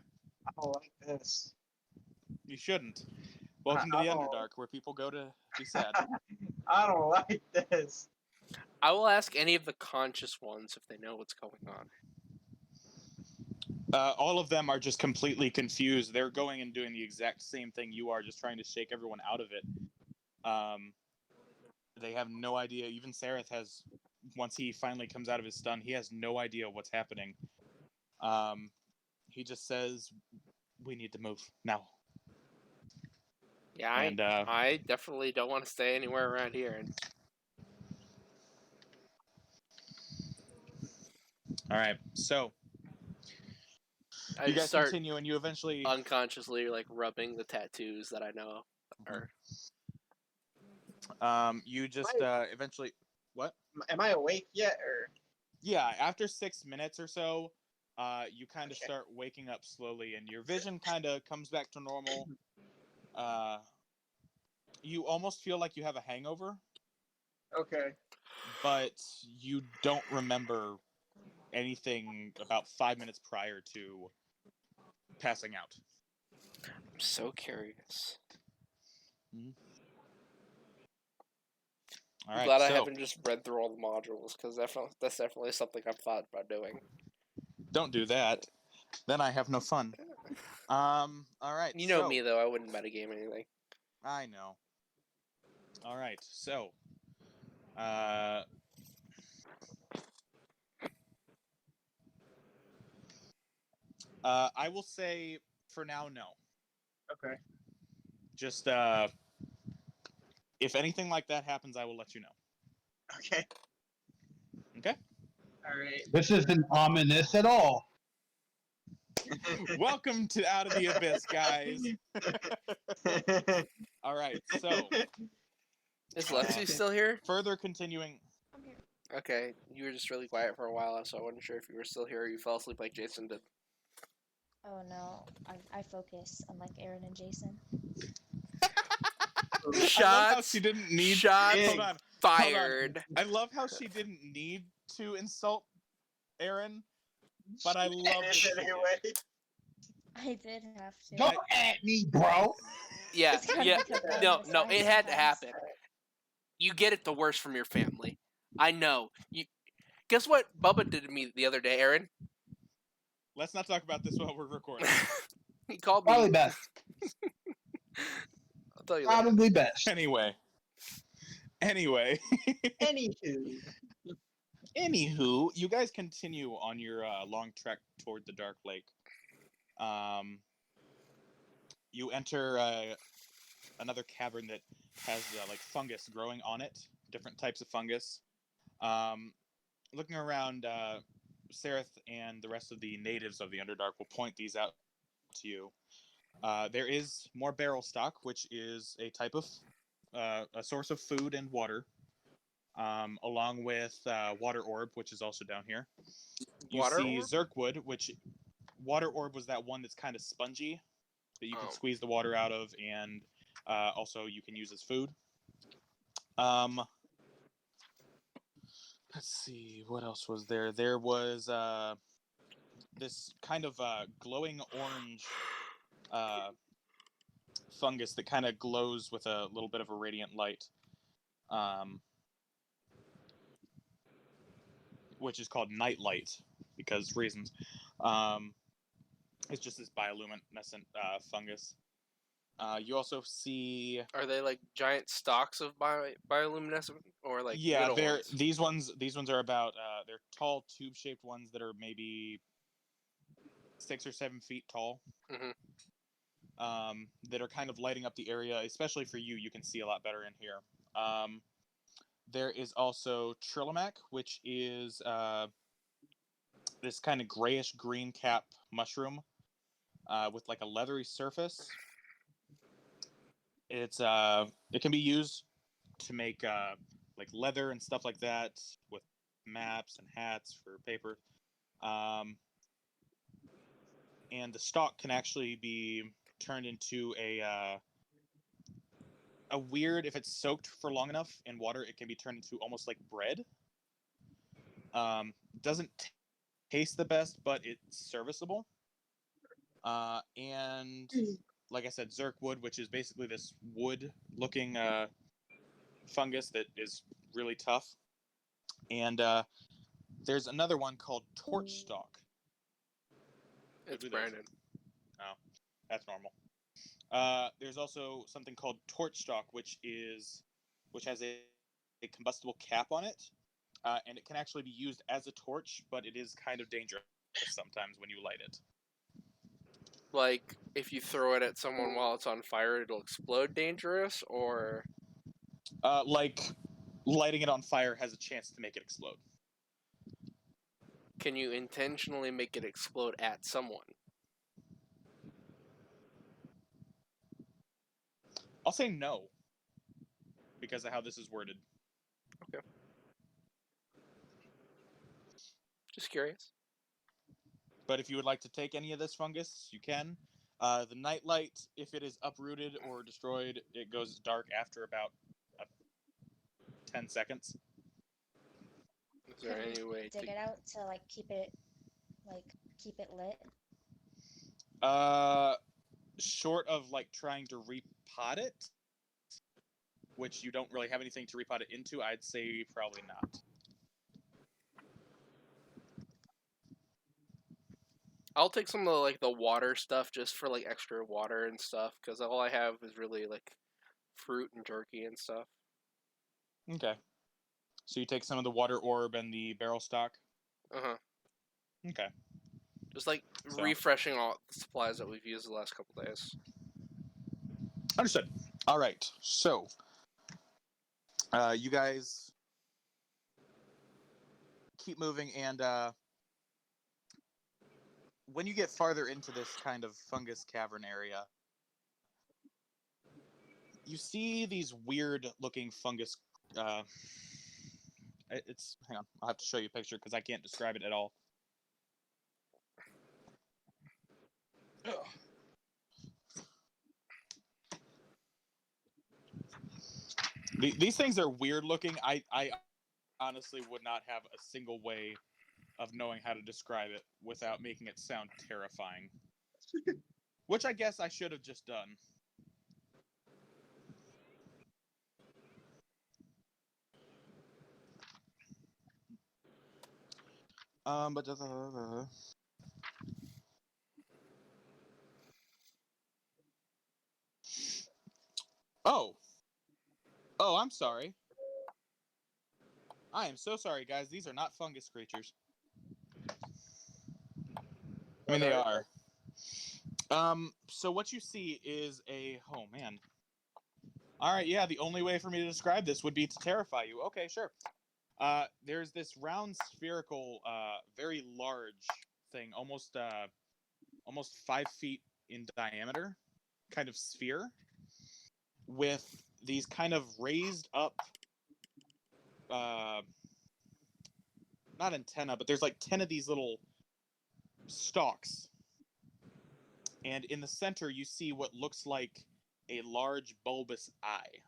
I don't like this. You shouldn't. Welcome to the Underdark, where people go to be sad. I don't like this. I will ask any of the conscious ones if they know what's going on. All of them are just completely confused. They're going and doing the exact same thing you are, just trying to shake everyone out of it. They have no idea. Even Sareth has, once he finally comes out of his stun, he has no idea what's happening. He just says, "We need to move now." Yeah, I definitely don't want to stay anywhere around here. And all right, so I you just guys start continue, and you eventually unconsciously rubbing the tattoos that I know are. you just eventually what? Am I awake yet, or? Yeah, after 6 minutes or so, you kind of start waking up slowly, and your vision kind of comes back to normal. You almost feel like you have a hangover, Okay. but you don't remember anything about 5 minutes prior to passing out. I'm so curious. All I'm right, glad I so haven't just read through all the modules, because that's definitely something I've thought about doing. don't do that. Then I have no fun. All right. You know me, though. I wouldn't metagame anything. I know. All right, so I will say for now, no. Okay. Just if anything like that happens, I will let you know. Okay. Okay. All right. This isn't ominous at all. Welcome to Out of the Abyss, guys. All right, so Is Lexi still here? further continuing. I'm here. Okay, you were just really quiet for a while, so I wasn't sure if you were still here or you fell asleep like Jason did. Oh no, I focus unlike Aaron and Jason. I love how Shots she didn't need. shots Hold on. fired. I love how she didn't need to insult Aaron, but I love that she did. Anyway. I did have to. Don't at me, bro. Yeah, It's kinda yeah. because I'm No, on the no, side it had to sometimes. happen. You get it the worst from your family. I know. You guess what Bubba did to me the other day, Aaron? Let's not talk about this while we're recording. He called me. Probably best. I'll tell you later. Probably best. Anyway. Anywho, you guys continue on your long trek toward the Dark Lake. You enter another cavern that has like fungus growing on it, different types of fungus. looking around, Sereth and the rest of the natives of the Underdark will point these out to you. There is more barrel stock, which is a type of a source of food and water, along with water orb, which is also down here. You Water see orb? Zerkwood, which water orb was that one that's kind of spongy that you can Oh. squeeze the water out of, and also you can use as food. Let's see, what else was there? There was this kind of glowing orange fungus that kind of glows with a little bit of a radiant light, which is called nightlight because reasons. It's just this bioluminescent fungus. You also see, Are they like giant stalks of bioluminescent, or like yeah, little they're ones? these ones. These ones are about they're tall, tube-shaped ones that are maybe 6 or 7 feet tall. Mhm. That are kind of lighting up the area, especially for you. You can see a lot better in here. There is also Trillimac, which is this kind of grayish green cap mushroom with like a leathery surface. It can be used to make like leather and stuff like that with maps and hats for paper. And the stalk can actually be turned into a weird, if it's soaked for long enough in water, it can be turned into almost like bread. Doesn't taste the best, but it's serviceable. And like I said, Zerkwood, which is basically this wood-looking fungus that is really tough. And there's another one called Torchstalk. It's Who those? Brandon. Oh, that's normal. There's also something called Torchstalk, which has a combustible cap on it, and it can actually be used as a torch, but it is kind of dangerous sometimes when you light it. Like, if you throw it at someone while it's on fire, it'll explode dangerous, or... Like, lighting it on fire has a chance to make it explode. Can you intentionally make it explode at someone? I'll say no, because of how this is worded. Okay. Just curious. But if you would like to take any of this fungus, you can. The nightlight, if it is uprooted or destroyed, it goes dark after about 10 seconds. Is there Could we any way dig to... it out to keep it lit? Short of trying to repot it, which you don't really have anything to repot it into, I'd say probably not. I'll take some of the water stuff just for extra water and stuff, because all I have is really fruit and jerky and stuff. Okay. So you take some of the water orb and the barrel stock? Uh-huh. Okay. Just refreshing all the supplies that we've used the last couple days. Understood. All right. So, you guys keep moving, and when you get farther into this kind of fungus cavern area, you see these weird-looking fungus. Hang on. I'll have to show you a picture because I can't describe it at all. These things are weird looking. I honestly would not have a single way of knowing how to describe it without making it sound terrifying. Which I guess I should have just done. But oh, I'm sorry. I am so sorry, guys. These are not fungus creatures. I mean, they are. So what you see is oh man. All right, yeah, the only way for me to describe this would be to terrify you. Okay, sure. There's this round spherical, very large thing, almost 5 feet in diameter, kind of sphere, with these kind of raised up, not antenna, but there's like 10 of these little stalks. And in the center, you see what looks like a large bulbous eye.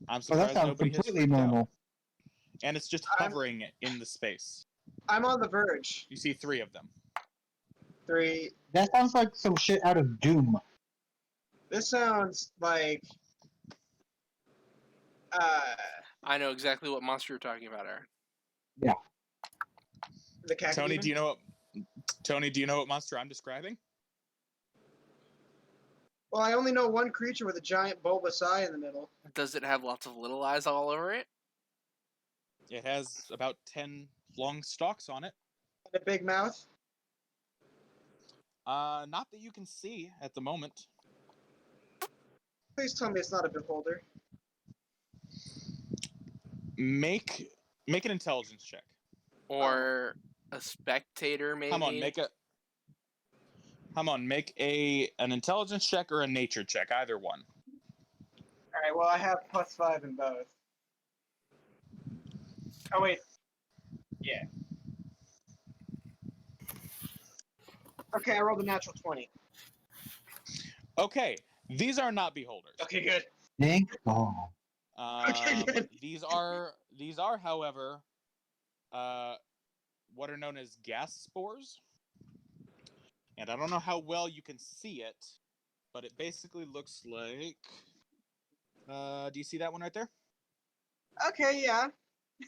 I'm Oh, that surprised sounds nobody has completely freaked out. normal. And it's just I'm- hovering in the space. I'm on the verge. You see 3 of them. 3. That sounds like some shit out of Doom. This sounds like. I know exactly what monster you're talking about, Aaron. The cacodemon? Tony, do you know what monster I'm describing? Well, I only know one creature with a giant bulbous eye in the middle. Does it have lots of little eyes all over it? It has about 10 long stalks on it. And a big mouth. Not that you can see at the moment. Please tell me it's not a beholder. Make an intelligence check. Or a spectator, maybe? Come on, make an intelligence check or a nature check, either one. Alright, well, I have +5 in both. Oh, wait. Yeah. Okay, I rolled a natural 20. Okay, these are not beholders. Okay, good. Thank God. Okay, good. These are, however, what are known as gas spores. And I don't know how well you can see it, but it basically looks like. Do you see that one right there? Okay, yeah.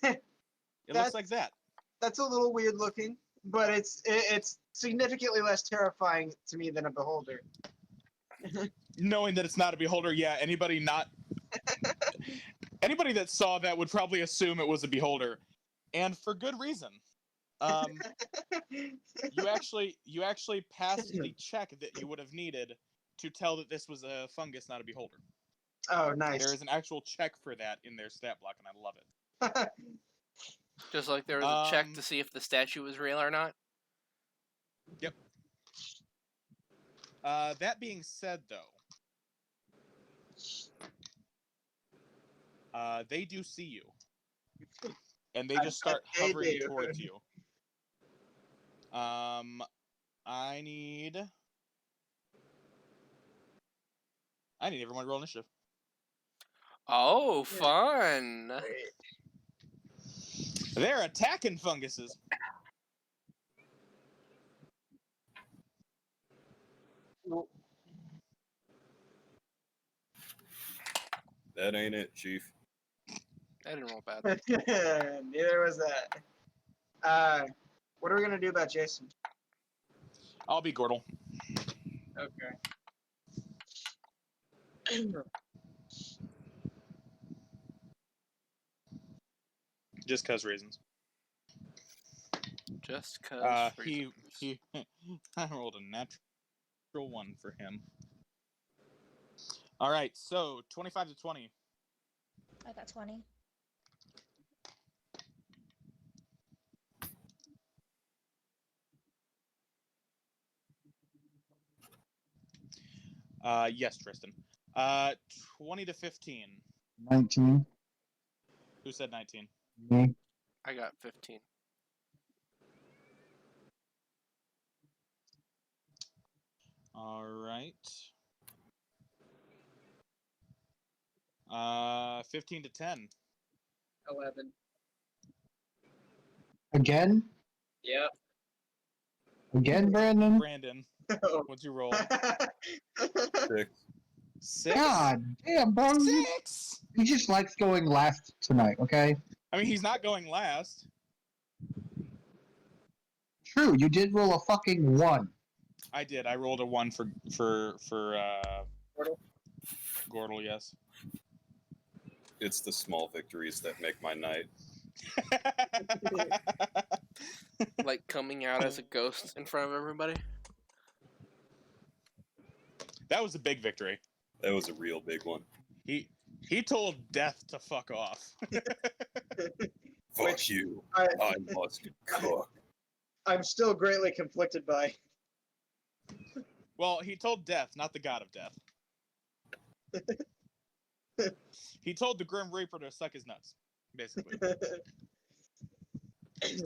It looks like that. That's a little weird looking, but it's significantly less terrifying to me than a beholder. Knowing that it's not a beholder, yeah, anybody that saw that would probably assume it was a beholder, and for good reason. You actually passed the check that you would have needed to tell that this was a fungus, not a beholder. Oh, nice. There is an actual check for that in their stat block, and I love it. Just like there was a check to see if the statue was real or not? Yep. That being said, though, they do see you, and they just start They hovering do. towards you. I need everyone to roll initiative. Oh, fun! They're attacking funguses. That ain't it, Chief. I didn't roll bad. Neither was that. What are we gonna do about Jason? I'll be Gordle. Okay. Just cause reasons. Just cause. He reasons. I rolled a natural 1 for him. All right, so 25 to 20. I got 20. Yes, Tristan. 20 to 15. 19. Who said 19? Me. I got 15. All right. 15 to 10. 11. Again? Yep. Again, Brandon? Brandon, what'd you roll? 6. 6? God damn, bro. 6? He just likes going last tonight, okay? I mean, he's not going last. True, you did roll a fucking 1. I did. I rolled a 1 for Gordle, yes. It's the small victories that make my night. Like coming out as a ghost in front of everybody? That was a big victory. That was a real big one. He told Death to fuck off. Fuck Which you. I, I must cook. I'm still greatly conflicted by. Well, he told Death, not the god of death. He told the Grim Reaper to suck his nuts, basically.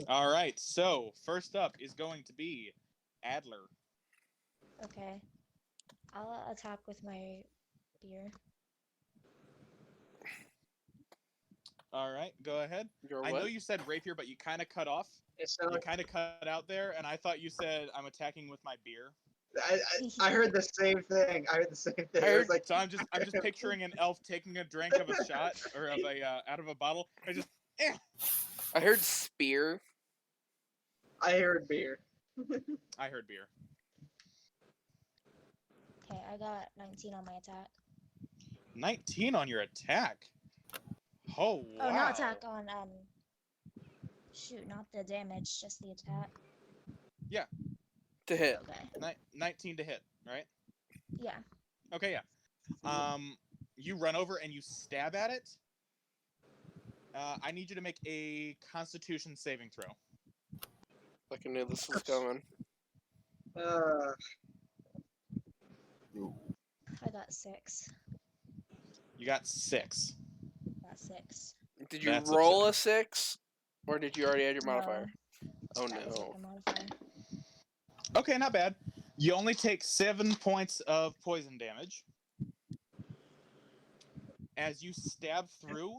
All right, so first up is going to be Adler. Okay. I'll attack with my beer. All right, go ahead. Your I know what? you said rapier, but you kind of cut off. It sounded You like kind of cut out there, and I thought you said I'm attacking with my beer. I heard the same thing. I heard the same thing. I was like, So I'm just picturing an elf taking a drink of a shot or of a out of a bottle. I just I heard spear. I heard beer. I heard beer. Okay, I got 19 on my attack. 19 on your attack. Oh wow. Oh, not attack on shoot, not the damage, just the attack. To hit. Okay. 19 to hit, right? Yeah. Okay, yeah. You run over and you stab at it. I need you to make a Constitution saving throw. Like I knew this was coming. I got 6. You got 6. Got 6. Did you That's roll a 6? Or did you already add your No. modifier? Oh I didn't take no. the modifier. Okay, not bad. You only take 7 points of poison damage. As you stab through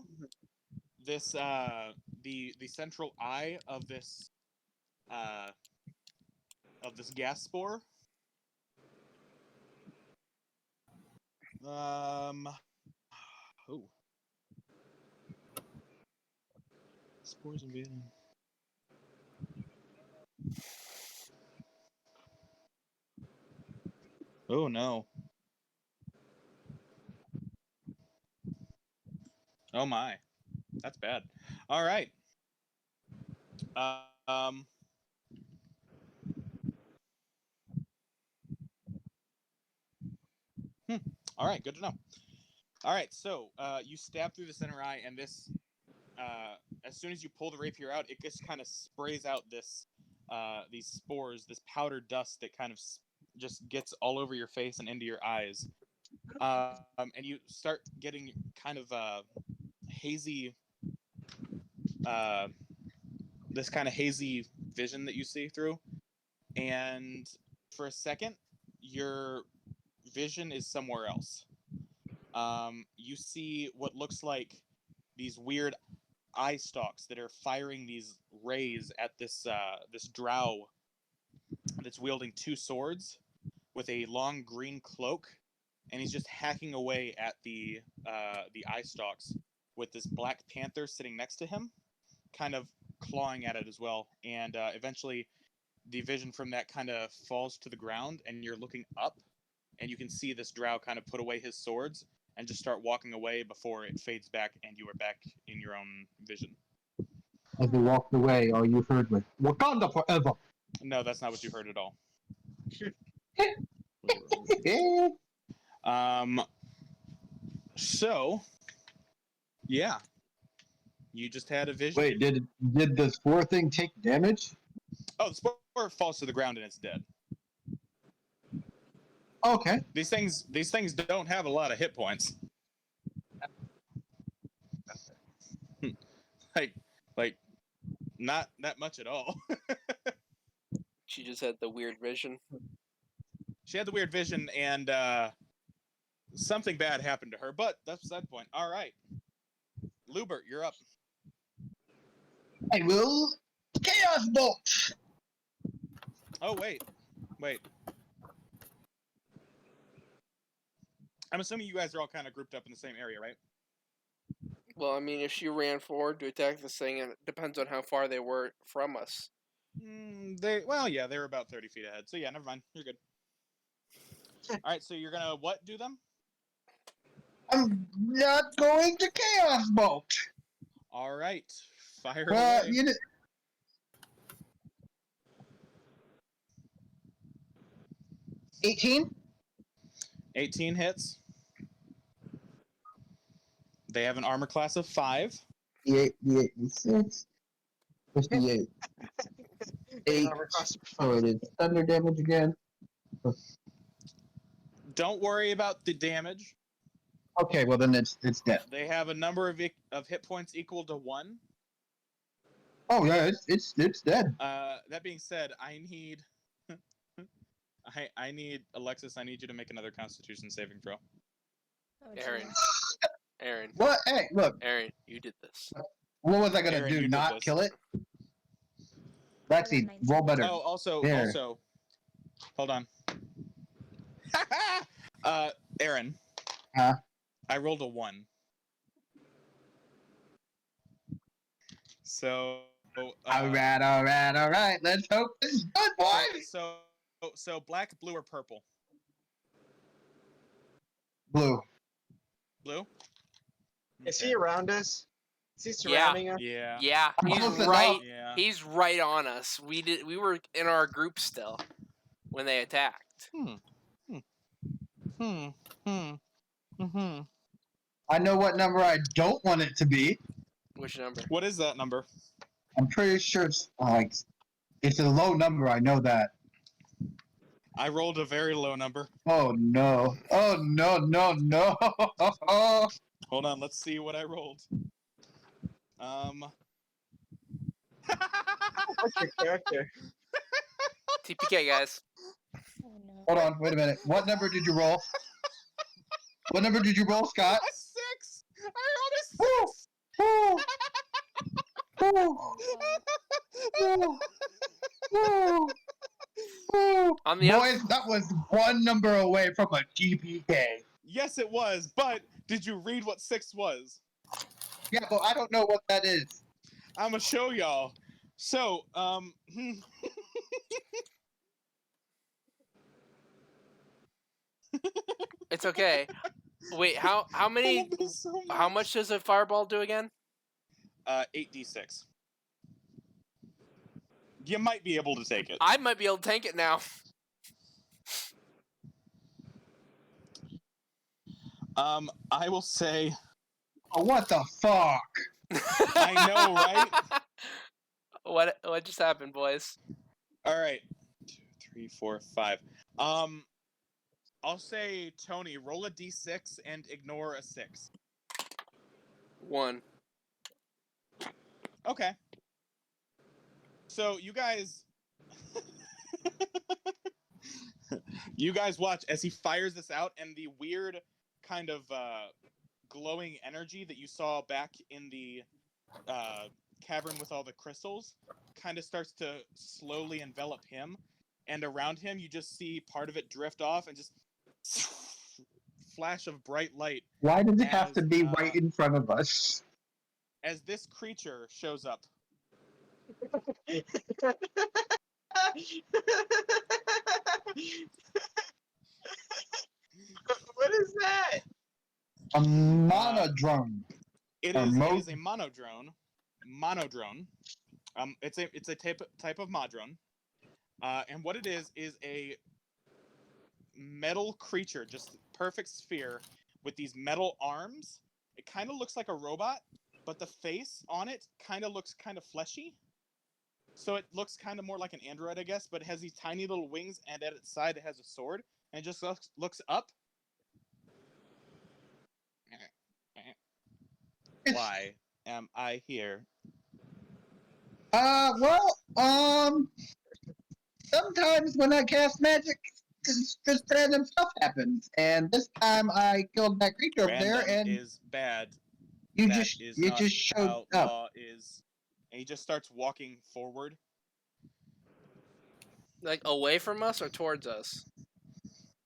this, the central eye of this gas spore. Oh. Spores invading. Oh no. Oh my. That's bad. All right. All right, good to know. All right, so you stab through the center eye, and this, as soon as you pull the rapier out, it just kind of sprays out this, these spores, this powder dust that kind of just gets all over your face and into your eyes. And you start getting kind of hazy, this kind of hazy vision that you see through. And for a second, your vision is somewhere else. You see what looks like these weird eye stalks that are firing these rays at this this drow that's wielding 2 swords with a long green cloak, and he's just hacking away at the eye stalks with this black panther sitting next to him, kind of clawing at it as well. And eventually, the vision from that kind of falls to the ground, and you're looking up, and you can see this drow kind of put away his swords and just start walking away before it fades back, and you are back in your own vision. As they walked away, all you heard was "Wakanda forever." No, that's not what you heard at all. So, yeah, you just had a vision. Wait, did the spore thing take damage? Oh, the spore falls to the ground and it's dead. Okay. These things don't have a lot of hit points. like not that much at all. She just had the weird vision. She had the weird vision, and something bad happened to her, but that's beside the point. All right, Lubert, you're up. I will Chaos Bolt. Oh wait. I'm assuming you guys are all kind of grouped up in the same area, right? Well, I mean, if she ran forward to attack this thing, and it depends on how far they were from us. They were about 30 feet ahead. So yeah, never mind. You're good. All right, so you're gonna what do them? I'm not going to Chaos Bolt. All right, fire Well, away. you know, 18. 18 hits. They have an armor class of 5. 58, 56, 58. An 8. armor class of So five. it is thunder damage again. Don't worry about the damage. Okay, well then it's dead. They have a number of hit points equal to 1. Oh yeah, it's dead. That being said, I need I need Alexis. I need you to make another Constitution saving throw. Oh, Aaron. jeez. Aaron, What? Hey, look. Aaron, you did this. What was I gonna Aaron, you do? did Not this. kill it? Lexi, 19. roll better. Oh, also, There. hold on. Aaron. Huh? I rolled a 1. So. All right. Let's hope this is good, boys. So black, blue, or purple? Blue. Blue. Is Okay. he around us? Is he Yeah. surrounding us? Yeah. Yeah, he's Close enough. right. Yeah. He's right on us. We were in our group still when they attacked. I know what number I don't want it to be. Which number? What is that number? I'm pretty sure it's like it's a low number. I know that. I rolled a very low number. Oh no! Oh no! Hold on, let's see what I rolled. What's your character? TPK, guys. Oh no. Hold on, wait a minute. What number did you roll? What number did you roll, Scott? A 6! I rolled a 6! Woo! Woo! Oh, Woo! Woo! On the Boys, that was one number away from a GPK. Yes, it was, but did you read what 6 was? Yeah, but I don't know what that is. I'm gonna show y'all. So, It's okay. Wait, how I many? love this so How much does a fireball do again? 8d6. You might be able to take it. I might be able to tank it now. I will say, Oh, what the fuck? I know, right? What just happened, boys? All right, 2, 3, 4, 5. I'll say, Tony, roll a d6 and ignore a 6. 1. Okay. So you guys, you guys watch as he fires this out, and the weird kind of glowing energy that you saw back in the cavern with all the crystals kind of starts to slowly envelop him, and around him you just see part of it drift off and just flash of bright light Why does it have As, to be right in front of us? as this creature shows up. What is that? A monodrone. It A is mo- a monodrone. Monodrone. It's a type of modrone. And what it is a metal creature, just perfect sphere with these metal arms. It kind of looks like a robot, but the face on it kind of looks kind of fleshy. So it looks kind of more like an android, I guess, but it has these tiny little wings, and at its side it has a sword, and it just looks up. Why am I here? Sometimes when I cast magic, just random stuff happens. And this time I killed that creature up there, Random and is bad. you That just is you not just showed how up. law is. And he just starts walking forward. Like away from us or towards us?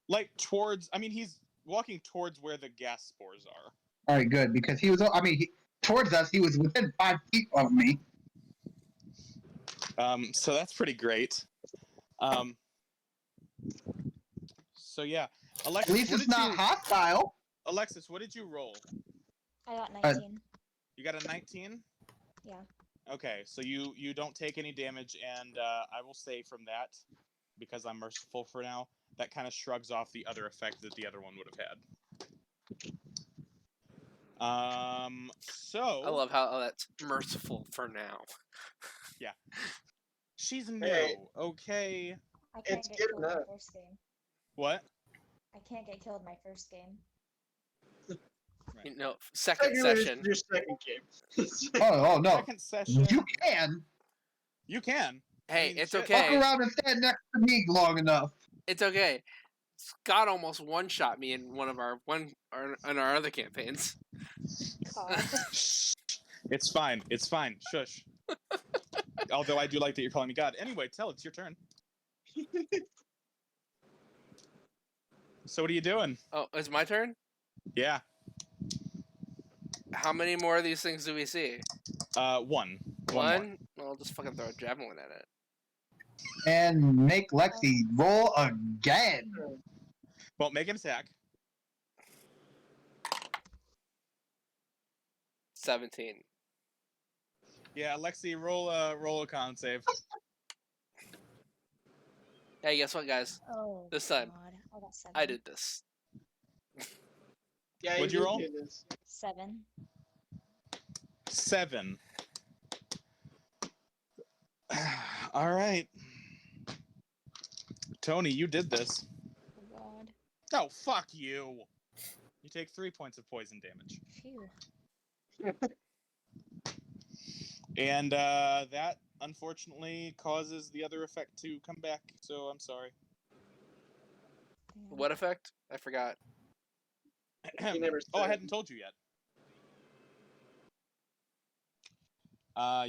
Like towards, I mean, he's walking towards where the gas spores are. All right, good, because he was. I mean, towards us, he was within 5 feet of me. So that's pretty great. So yeah, Alexis, At least what it's did not you, hostile. Alexis, what did you roll? I got 19. You got a 19? Yeah. Okay, so you don't take any damage, and I will say from that, because I'm merciful for now, that kind of shrugs off the other effect that the other one would have So I love how that's merciful for now. she's new. Hey. Okay. I can't It's get good killed my enough. first game. What? I can't get killed my first game. You know, second Technically, this session. is your second game. Oh no, Second session. you can You can. Hey, mean, it's shit. fuck okay. around and stand next to me long enough. It's okay. Scott almost one-shot me in our other campaigns. God. It's fine. It's fine. Shush. Although I do like that you're calling me God. Anyway, tell it's your turn. So what are you doing? Oh, it's my turn? Yeah. How many more of these things do we see? One. One more. One? Well, I'll just fucking throw a javelin at it. And make Lexi roll again. Well, make an attack. 17. Yeah, Lexi, roll a con save. Hey, guess what, guys? Oh. This time, God. I got 7. I did this. Yeah, What'd you did roll? do this. 7. 7. All right. Tony, you did this. Oh God. Oh, fuck you. You take 3 points of poison damage. Phew. And that, unfortunately, causes the other effect to come back, so I'm sorry. Damn. What effect? I forgot. He never Oh, I said. hadn't told you yet.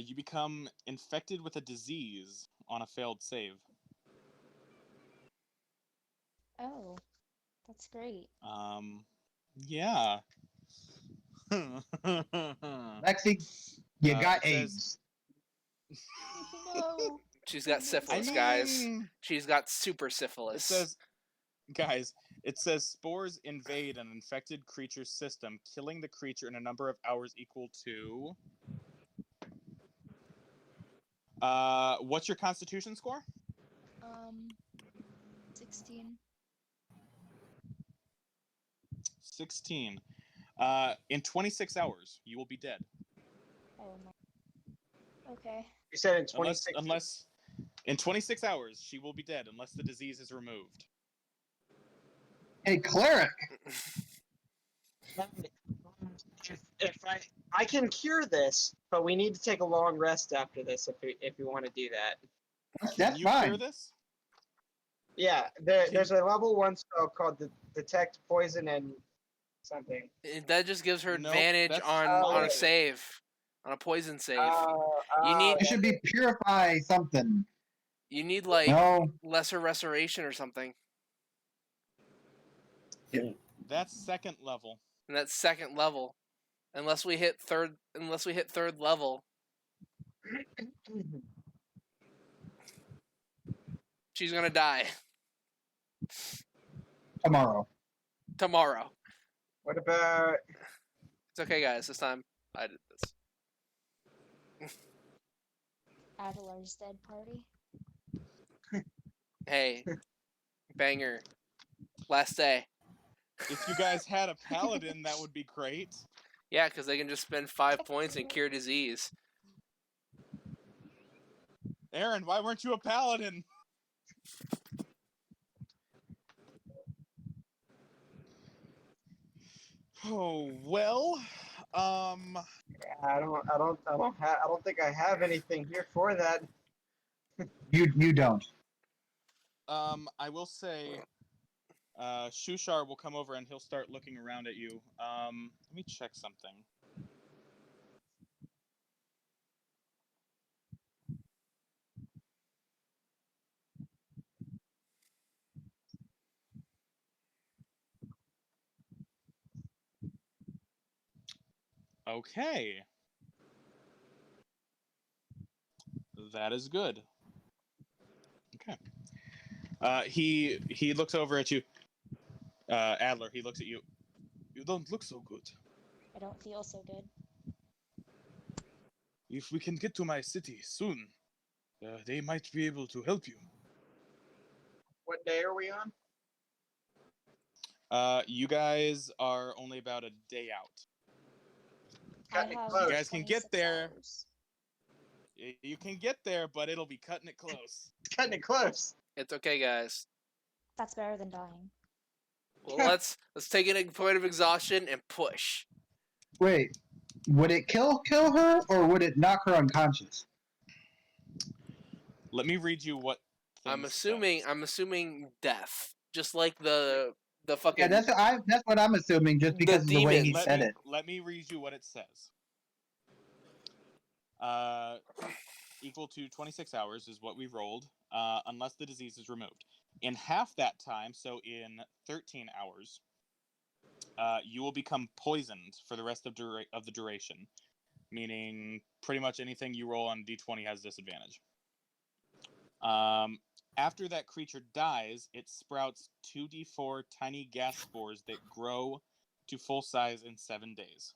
You become infected with a disease on a failed save. Oh. That's great. Yeah. Lexi, you got it says- AIDS. No. She's got I syphilis, guys. mean, She's got super it syphilis. says, guys, it says spores invade an infected creature's system, killing the creature in a number of hours equal to. What's your Constitution score? 16. 16. In 26 hours, you will be dead. Oh my. Okay. You said in 26. Unless in 26 hours, she will be dead unless the disease is removed. Hey, cleric. If I can cure this, but we need to take a long rest after this if we want to do that. Can That's you fine. cure this? Yeah, there's a level 1 spell called Detect Poison and something. That just gives her Nope, advantage that's on Oh. a save. On a poison save. You need- It should be purify something. You need, like, No, lesser restoration or something. That's second level. And that's second level. Unless we hit third level, she's gonna die tomorrow. tomorrow. What about It's okay, guys. This time I did this. Adelar's dead party. Hey, banger. Last day. If you guys had a paladin, that would be great. Yeah, because they can just spend 5 points and cure disease. Aaron, why weren't you a paladin? Oh well, I don't think I have anything here for that. You don't. I will say, Shushar will come over and he'll start looking around at you. Let me check something. Okay. That is good. Okay. He looks over at you. Adler, he looks at you. You don't look so good. I don't feel so good. If we can get to my city soon, they might be able to help you. What day are we on? You guys are only about a day out. Cutting it have close. You guys can get 26 there. hours. You can get there, but it'll be cutting it close. It's cutting it close. It's okay, guys. That's better than dying. Well, let's take it a point of exhaustion and push. Wait, would it kill her or would it knock her unconscious? Let me read you what. I'm things assuming says. I'm assuming death, just like the fucking. Yeah, that's what I'm assuming just because of the way he demons. said it. Let me read you what it says. Equal to 26 hours is what we rolled, unless the disease is removed. In half that time, so in 13 hours, you will become poisoned for the rest of the duration, meaning pretty much anything you roll on D20 has disadvantage. After that creature dies, it sprouts 2d4 tiny gas spores that grow to full size in 7 days.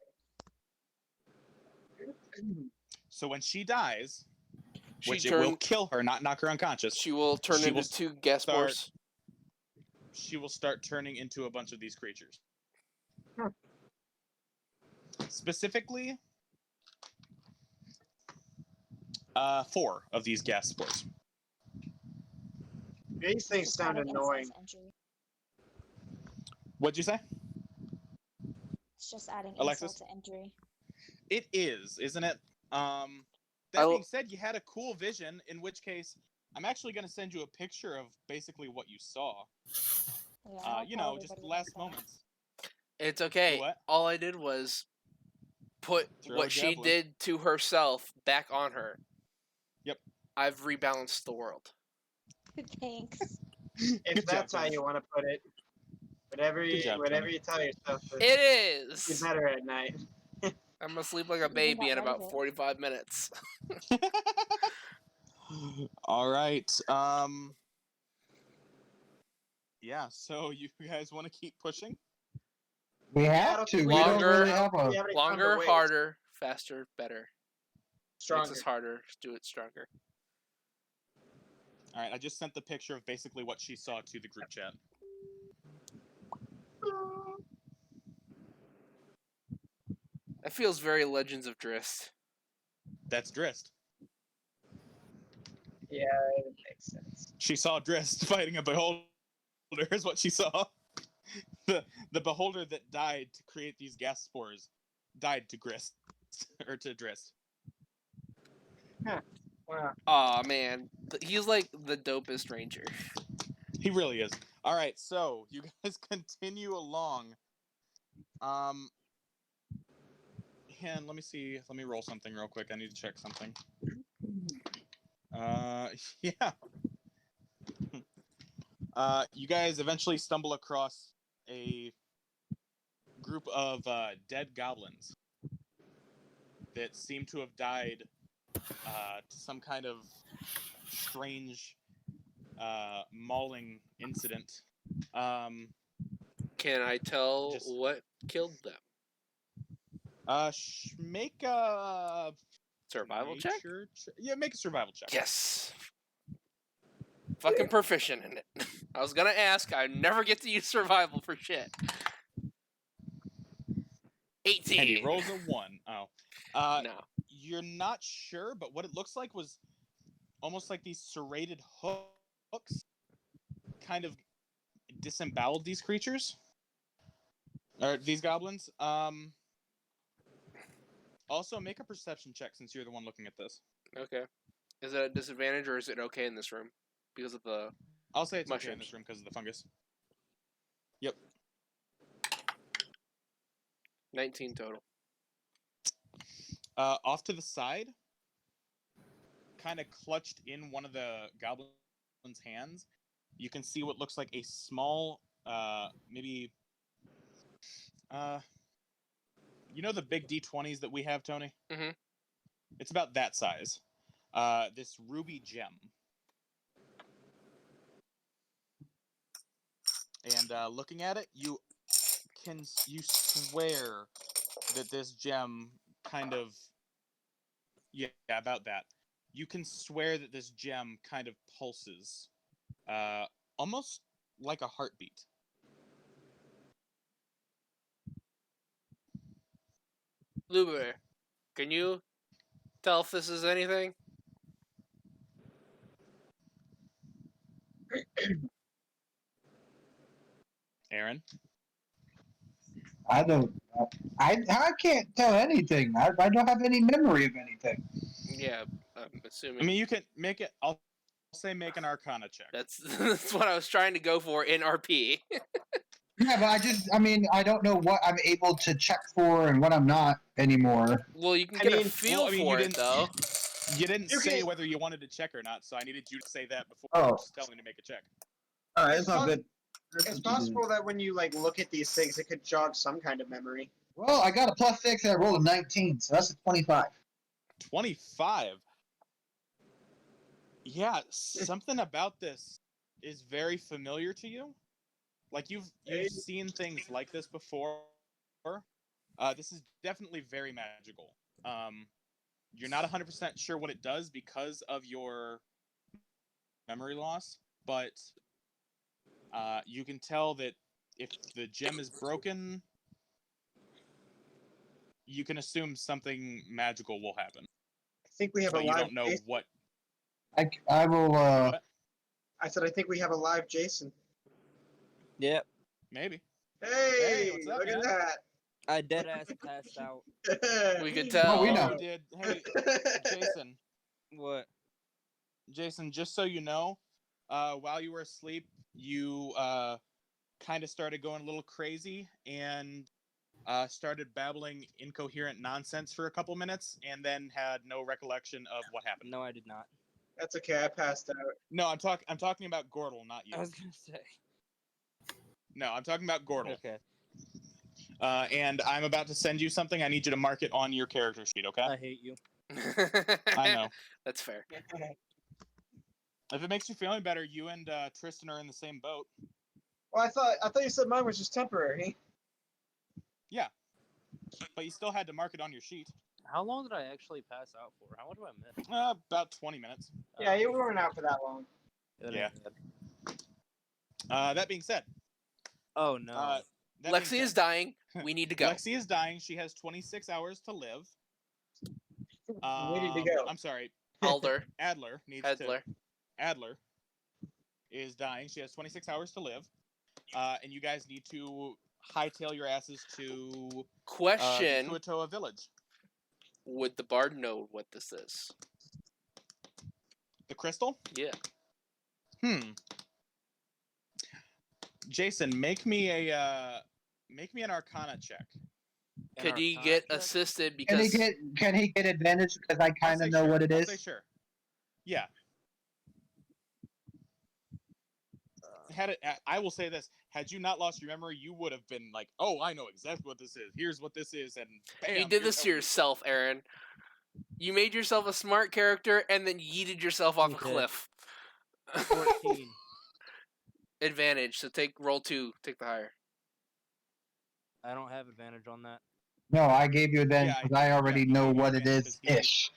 So when she dies, which it will kill her, not knock her unconscious, She will turn she into will 2 gas spores. she will start turning into a bunch of these creatures. Specifically, 4 of these gas spores. These things Just sound adding annoying. insult to injury. What'd you say? It's just adding Alexis? insult to injury. It is, isn't it? That I'll- being said, you had a cool vision, in which case, I'm actually going to send you a picture of basically what you saw. Yeah, I'll You tell know, just everybody last about that. moments. It's okay. Do what? All I did was put Throw what a she javelin. did to herself back on her. Yep. I've rebalanced the world. Thanks. If Good job, that's how Tony. you want to put it, whatever Good job, whatever Tony. you tell yourself to It be is. better at night. I'm gonna sleep like a Even baby got in rid of about it. 45 minutes. All right. Yeah, so you guys want to keep pushing? We Yeah, I have don't to. think We we don't Longer- really I have don't think a. we have any time to Longer, waste. harder, faster, better. Stronger. Makes us harder. Do it stronger. All right, I just sent the picture of basically what she saw to the group chat. That feels very Legends of Drist. That's Drist. Yeah, it makes sense. She saw Drist fighting a beholder is what she saw. The beholder that died to create these gas spores died to Grist or to Drist. Wow. Aw, man. He's like the dopest ranger. He really is. All right, so you guys continue along. And let me see. Let me roll something real quick. I need to check something. Yeah. You guys eventually stumble across a group of dead goblins that seem to have died to some kind of strange mauling incident. Can I tell Just- what killed them? Make a Survival check? nature yeah, make a survival check. Yes. Fucking proficient in it. I was gonna ask. I never get to use survival for shit. 18. And he rolls a 1. Oh. No. You're not sure, but what it looks like was almost like these serrated hooks kind of disemboweled these creatures. Or these goblins. Also, make a perception check since you're the one looking at this. Okay. Is that a disadvantage or is it okay in this room? Because of the I'll say it's okay in Mushrooms. this room because of the fungus. 19 total. Off to the side, kind of clutched in one of the goblin's hands, you can see what looks like a small, maybe, you know the big D20s that we have, Tony? Mhm. It's about that size. This ruby gem. And looking at it, you swear that this gem kind of, yeah, about that. You can swear that this gem kind of pulses, almost like a heartbeat. Blueberry, Can you tell if this is anything? Aaron? I don't. I can't tell anything. I don't have any memory of anything. Yeah, I'm I assuming mean, you can make it. I'll say make an Arcana check. that's what I was trying to go for in RP. Yeah, but I mean, I don't know what I'm able to check for and what I'm not anymore. Well, you can I get a mean- feel Well, I mean, for you it though. You didn't You say can- whether you wanted to check or not, so I needed you to say that before Oh. just telling me to make a check. All right, It's it's all not- good. It's possible that when you like look at these things, it could jog some kind of memory. Well, I got a +6 and I rolled a 19, so that's a 25. 25. Yeah, something about this is very familiar to you. Like you've seen things like this before. This is definitely very magical. You're not 100% sure what it does because of your memory loss, but you can tell that if the gem is broken, you can assume something magical will happen. I think we have But a you live. don't know Jason. what. I will. What? I said I think we have a live Jason. Yep. Maybe. Hey, what's up, look man? at I dead ass passed out. that. We could tell. Oh, we Oh, know. you did. Hey, Jason. What? Jason, just so you know, while you were asleep, you kind of started going a little crazy and started babbling incoherent nonsense for a couple minutes, and then had no recollection of what happened. No, I did not. That's okay. I passed out. No, I'm talking about Gordle, not you. I was gonna say. No, I'm talking about Gordle. Okay. And I'm about to send you something. I need you to mark it on your character sheet, okay? I hate you. I know. That's fair. If it makes you feel any better, you and Tristan are in the same boat. Well, I thought you said mine was just temporary. But you still had to mark it on your sheet. How long did I actually pass out for? How much do I miss? About 20 minutes. Yeah, you weren't out for that long. That Yeah. ain't bad. That being said, Oh no. that being Lexi is said, dying. We need to go. Lexi is dying. She has 26 hours to live. We need to go. I'm sorry. Alder. Adler needs Hedler. to. Adler is dying. She has 26 hours to live. And you guys need to hightail your asses to Question: Kuatoa Village. would the bard know what this is? The crystal? Yeah. Jason, make me an Arcana check. An Could he Arcana get check? assisted Can he because get advantage because I I'll kind say of know sure. what it I'll is? say sure. Yeah. I will say this: had you not lost your memory, you would have been like, "Oh, I know exactly what this is. Here's what this is," and bam. you did here's this how to we- yourself, Aaron? You made yourself a smart character and then yeeted yourself off a You did. cliff. 14. Advantage. So roll 2. Take the higher. I don't have advantage on that. No, I gave you advantage Yeah, because I already yeah, you know gave you what it advantage is. 'cause he- Ish.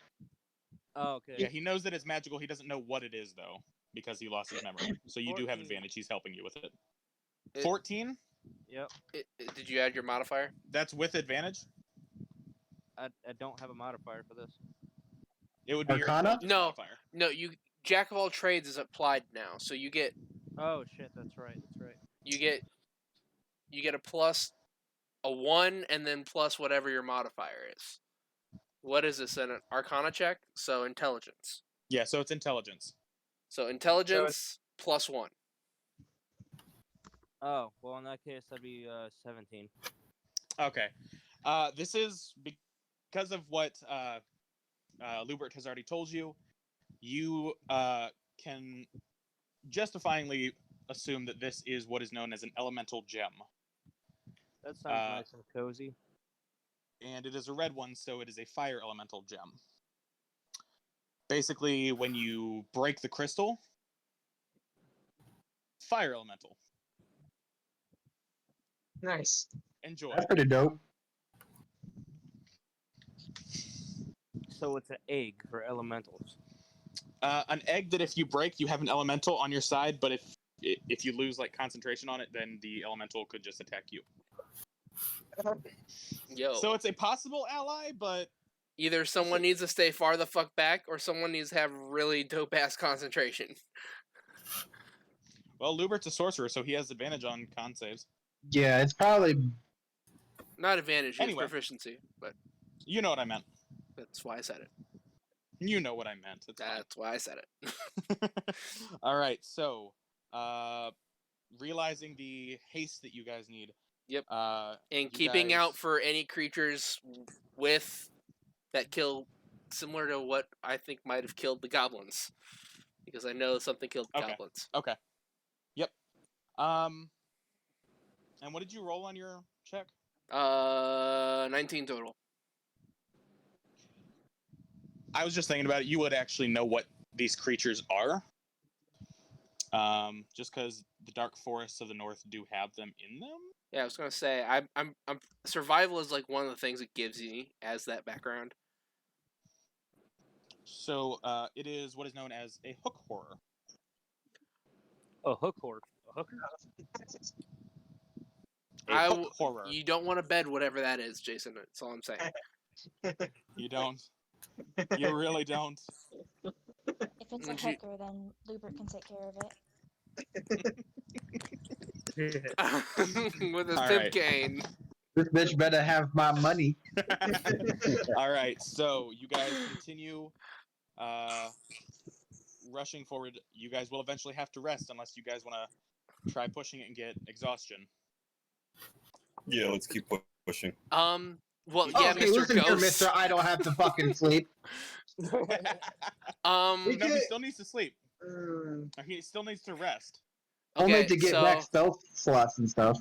Oh, okay. Yeah, he knows that it's magical. He doesn't know what it is though, because he lost his memory. So you do have 14. advantage. He's helping you with it. It- 14. Yep. Did you add your modifier? That's with advantage. I don't have a modifier for this. It would be your Arcana? intelligence No. modifier. No, you Jack of all trades is applied now. So you get Oh shit, that's right. That's right. you get a plus a 1 and then plus whatever your modifier is. What is this? An Arcana check? So intelligence. Yeah, so it's intelligence. So intelligence plus 1. Oh, well in that case that'd be 17. Okay. This is because of what Lubert has already told you. You can justifyingly assume that this is what is known as an elemental gem. That sounds nice and cozy. And it is a red one, so it is a fire elemental gem. Basically, when you break the crystal, fire elemental. Nice. Enjoy. That's pretty dope. So it's an egg for elementals. An egg that if you break, you have an elemental on your side, but if you lose like concentration on it, then the elemental could just attack you. Yo. So it's a possible ally, but Either someone needs to stay far the fuck back, or someone needs to have really dope ass concentration. Well, Lubert's a sorcerer, so he has advantage on con saves. Yeah, it's probably. Not advantage, Anyway. it's proficiency, but You know what I meant. that's why I said it. You know what I meant. It's fine. That's why I said it. All right, so realizing the haste that you guys need. Yep. And And keeping out for any creatures with that kill similar to what I think might have killed the goblins, because I know something killed the Okay. goblins. Okay. Yep. And what did you roll on your check? 19 total. I was just thinking about it. You would actually know what these creatures are. Just because the dark forests of the north do have them in them. Yeah, I was gonna say I'm survival is like one of the things it gives you as that background. So it is what is known as a hook horror. A hook horror. A hooker? A hook horror. You don't want to bed whatever that is, Jason. That's all I'm saying. You don't. You really don't. If it's a And she- hooker, then Lubert can take care of it. With his All pimp right. cane. This bitch better have my money. All right, so you guys continue rushing forward. You guys will eventually have to rest unless you guys want to try pushing it and get exhaustion. Yeah, let's keep pushing. Well, yeah, Okay, Mr. listen here, Ghost. mister. I don't have to fucking sleep. No, he still needs to sleep. He still needs to rest. Only Okay, to get so, back spell slots and stuff.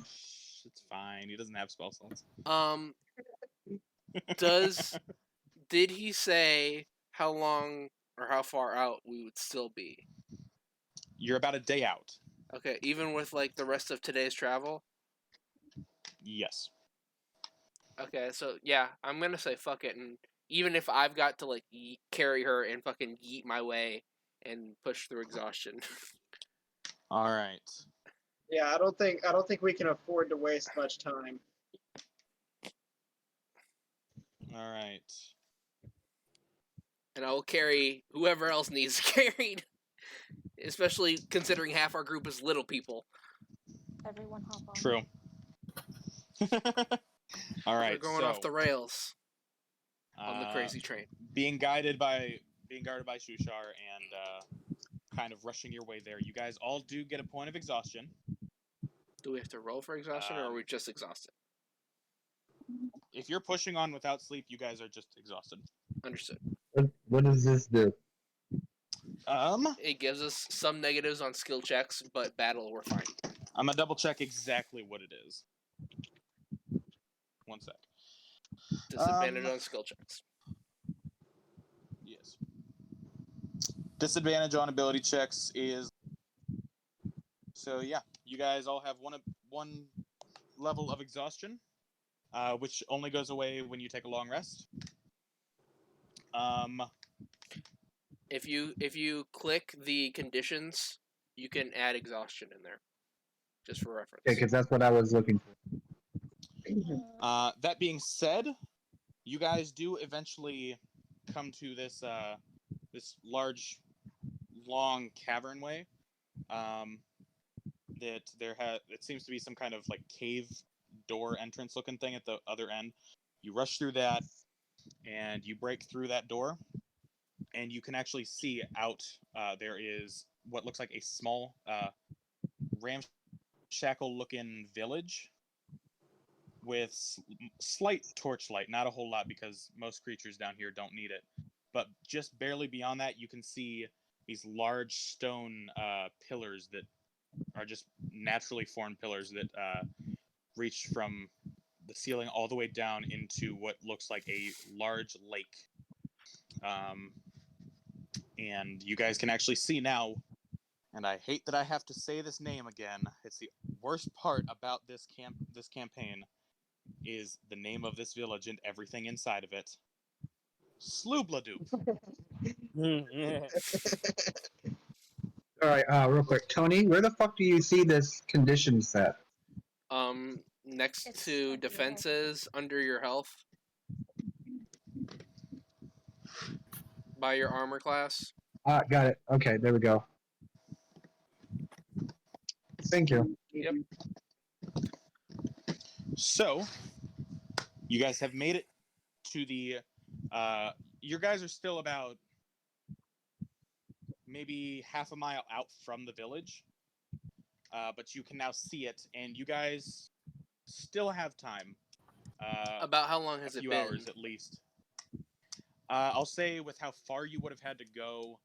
It's fine. He doesn't have spell slots. did he say how long or how far out we would still be? You're about a day out. Okay, even with like the rest of today's travel? Yes. Okay, so yeah, I'm gonna say fuck it, and even if I've got to like carry her and fucking yeet my way and push through exhaustion. All right. Yeah, I don't think we can afford to waste much time. All right. And I will carry whoever else needs carried. Especially considering half our group is little people. Everyone hop on. True. All right. We're going so, off the rails on the uh, crazy train. being guarded by Shushar and kind of rushing your way there. You guys all do get a point of exhaustion. Do we have to roll for exhaustion, or are we just exhausted? If you're pushing on without sleep, you guys are just exhausted. Understood. What does this do? It gives us some negatives on skill checks, but battle, we're fine. I'm gonna double check exactly what it is. One sec. Disadvantage on skill checks. Yes. Disadvantage on ability checks is. So yeah, you guys all have one level of exhaustion, which only goes away when you take a long rest. If you click the conditions, you can add exhaustion in there, just for reference. Yeah, because that's what I was looking for. That being said, you guys do eventually come to this this large, long cavernway. That it seems to be some kind of like cave door entrance looking thing at the other end. You rush through that, and you break through that door, and you can actually see out. There is what looks like a small ramshackle-looking village with slight torchlight, not a whole lot because most creatures down here don't need it. But just barely beyond that, you can see these large stone pillars that are just naturally formed pillars that reach from the ceiling all the way down into what looks like a large lake. And you guys can actually see now, and I hate that I have to say this name again. It's the worst part about this campaign is the name of this village and everything inside of it. Sloobladoop. All right, real quick, Tony, where the fuck do you see this condition set? Next It's to under your health. defenses, under your health. by your armor class. Got it. Okay, there we go. Thank you. Yep. So, you guys have made it to the. You guys are still about maybe half a mile out from the village, but you can now see it, and you guys still have time. About how long A has it few been? hours at least. I'll say with how far you would have had to go,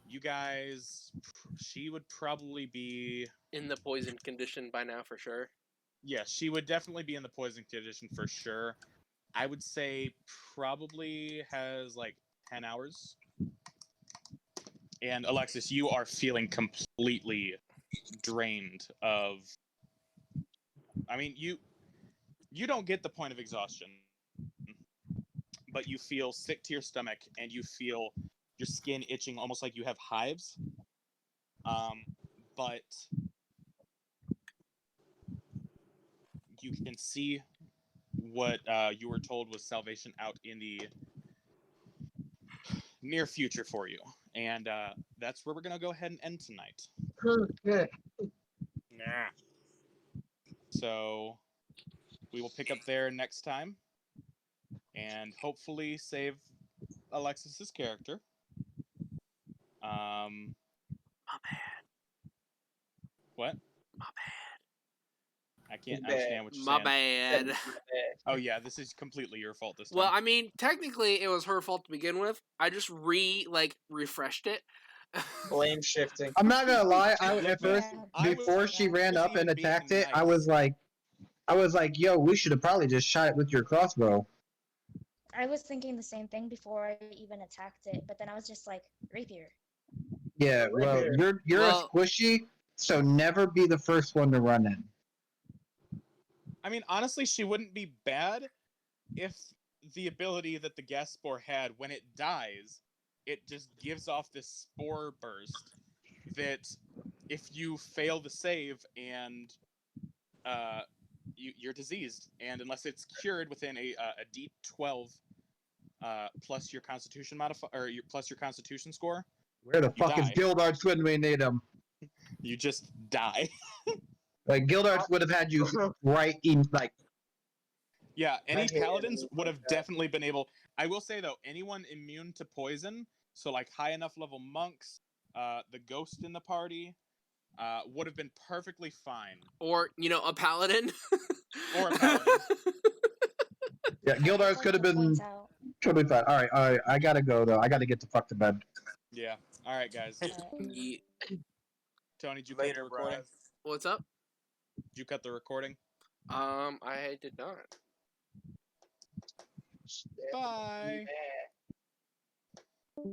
you guys, she would probably be. In the poisoned condition by now for sure. Yeah, she would definitely be in the poison condition for sure. I would say probably has like 10 hours. And Alexis, you are feeling completely drained of. I mean, you don't get the point of exhaustion, but you feel sick to your stomach and you feel your skin itching almost like you have hives. But you can see what you were told was salvation out in the near future for you. And that's where we're going to go ahead and end tonight. Okay. Nah. So we will pick up there next time and hopefully save Alexis's character. My bad. What? My bad. I can't Bad. understand what you're My saying. bad. Oh yeah, this is completely your fault this time. Well, I mean, technically, it was her fault to begin with. I just refreshed it. Blame shifting. I'm not gonna lie. Look, At first, Yeah, I was before she ran up and even being attacked it, I nice. was like, yo, we should have probably just shot it with your crossbow. I was thinking the same thing before I even attacked it, but then I was just like, rapier. Yeah, well, Rapier. you're Well- a squishy, so never be the first one to run in. I mean, honestly, she wouldn't be bad if the ability that the gas spore had, when it dies, it just gives off this spore burst that if you fail the save and you're diseased, and unless it's cured within a D12 plus your Constitution modifier or plus your Constitution score, Where the You fuck is die. Gildarts when we need him? you just die. Like Gildarts would have had you right in, like, Yeah, any I hate paladins enemies would like have that. definitely been able. I will say though, anyone immune to poison, so like high enough level monks, the ghost in the party, would have been perfectly fine. Or, a paladin. Or a paladin. yeah, Gildarts could have been Points out. totally fine. All right, I gotta go though. I gotta get the fuck to bed. Yeah. All right, guys. Ye- Tony, did you cut the Later, recording? bros. What's up? Did you cut the recording? I did not. Bye. Yeah.